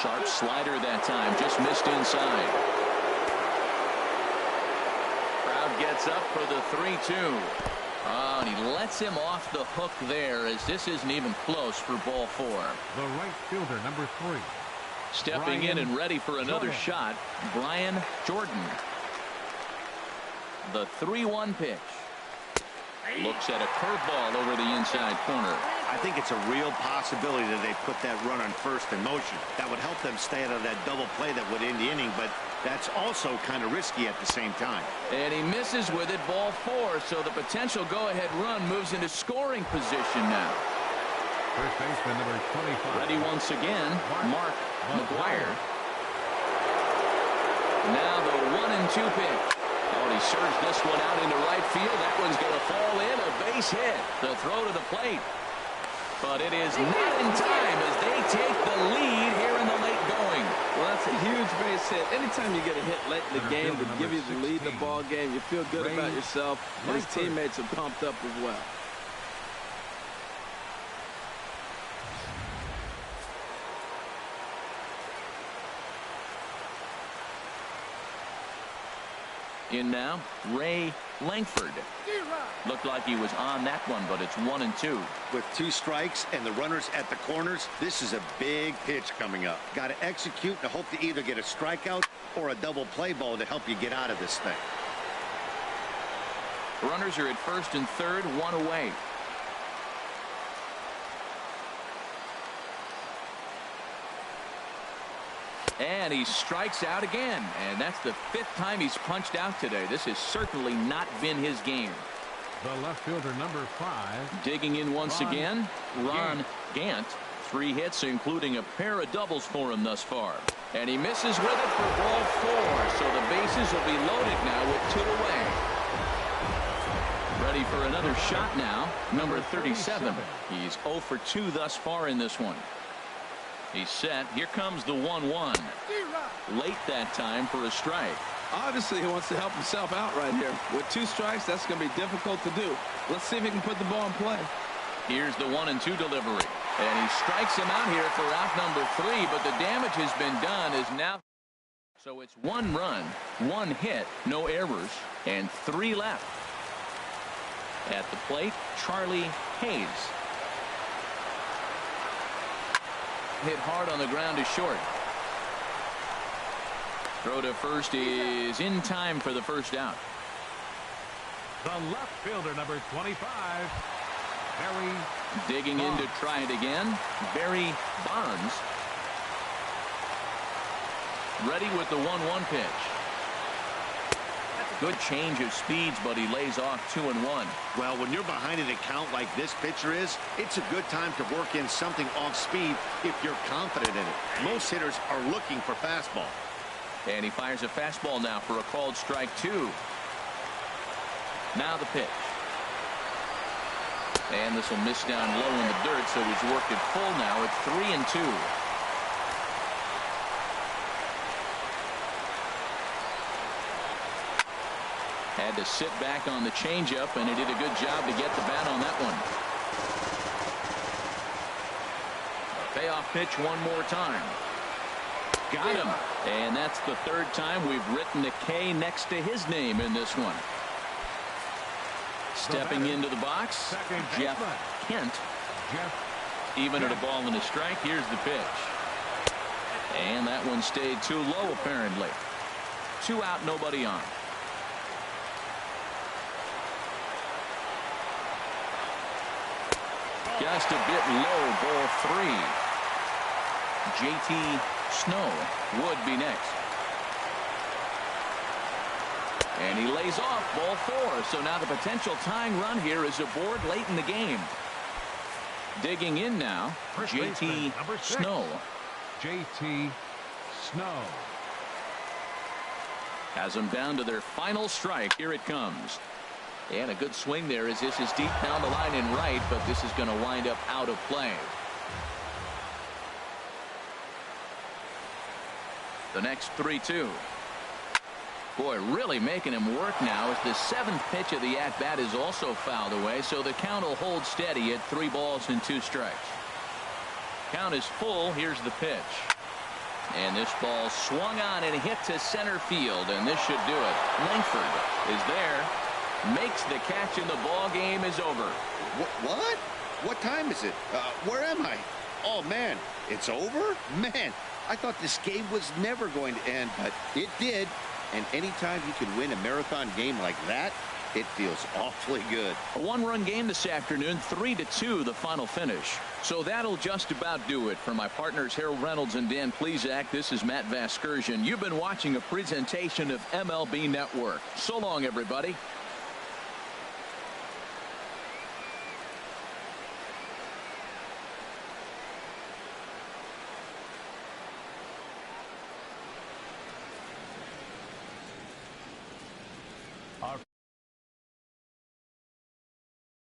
Sharp slider that time, just missed inside. Crowd gets up for the 3-2. Oh, and he lets him off the hook there, as this isn't even close for ball 4. The right fielder, number 3. Stepping in and ready for another shot, Brian Jordan. The 3-1 pitch. Looks at a curveball over the inside corner. I think it's a real possibility that they put that run on first in motion. That would help them stay out of that double play that would end the inning, but that's also kind of risky at the same time. And he misses with it, ball 4, so the potential go-ahead run moves into scoring position now. First baseman, number 25. Ready once again, Mark McGuire. Now the 1-2 pitch. Oh, he surged this one out into right field. That one's going to fall in, a base hit. The throw to the plate. But it is not in time as they take the lead here in the late going. Well, that's a huge base hit. Anytime you get a hit late in the game to give you the lead in the ball game, you feel good about yourself, and his teammates are pumped up as well. In now, Ray Langford. Looked like he was on that one, but it's 1-2. With 2 strikes and the runners at the corners, this is a big pitch coming up. Got to execute and hope to either get a strikeout or a double play ball to help you get out of this thing. Runners are at first and third, 1 away. And he strikes out again, and that's the 5th time he's punched out today. This has certainly not been his game. The left fielder, number 5. Digging in once again, Ron Gant. 3 hits, including a pair of doubles for him thus far. And he misses with it for ball 4, so the bases will be loaded now with 2 away. Ready for another shot now, number 37. He's 0 for 2 thus far in this one. He's set. Here comes the 1-1. Late that time for a strike. Obviously, he wants to help himself out right here. With 2 strikes, that's going to be difficult to do. Let's see if he can put the ball in play. Here's the 1-2 delivery. And he strikes him out here for out number 3, but the damage has been done is now. So it's 1 run, 1 hit, no errors, and 3 left. At the plate, Charlie Hayes. Hit hard on the ground to short. Throw to first is in time for the first out. The left fielder, number 25, Barry. Digging in to try it again, Barry Bonds. Ready with the 1-1 pitch. Good change of speeds, but he lays off 2-1. Well, when you're behind an account like this pitcher is, it's a good time to work in something off speed if you're confident in it. Most hitters are looking for fastball. And he fires a fastball now for a called strike 2. Now the pitch. And this will miss down low in the dirt, so he's worked it full now. It's 3-2. Had to sit back on the changeup, and he did a good job to get the bat on that one. A payoff pitch one more time. Got him. And that's the 3rd time we've written a K next to his name in this one. Stepping into the box, Jeff Kent. Even at a ball and a strike, here's the pitch. And that one stayed too low, apparently. 2 out, nobody on. Just a bit low, ball 3. JT Snow would be next. And he lays off, ball 4. So now the potential tying run here is aboard late in the game. Digging in now, JT Snow. JT Snow has them down to their final strike. Here it comes. And a good swing there as this is deep down the line in right, but this is going to wind up out of play. The next 3-2. Boy, really making him work now as the 7th pitch of the at-bat is also fouled away, so the count will hold steady at 3 balls and 2 strikes. Count is full. Here's the pitch. And this ball swung on and hit to center field, and this should do it. Langford is there, makes the catch, and the ball game is over. What? What time is it? Where am I? Oh, man, it's over? Man, I thought this game was never going to end, but it did. And anytime you can win a marathon game like that, it feels awfully good. A 1-run game this afternoon, 3-2 the final finish. So that'll just about do it. For my partners Harold Reynolds and Dan Plesac, this is Matt Vasgersian. You've been watching a presentation of MLB Network. So long, everybody.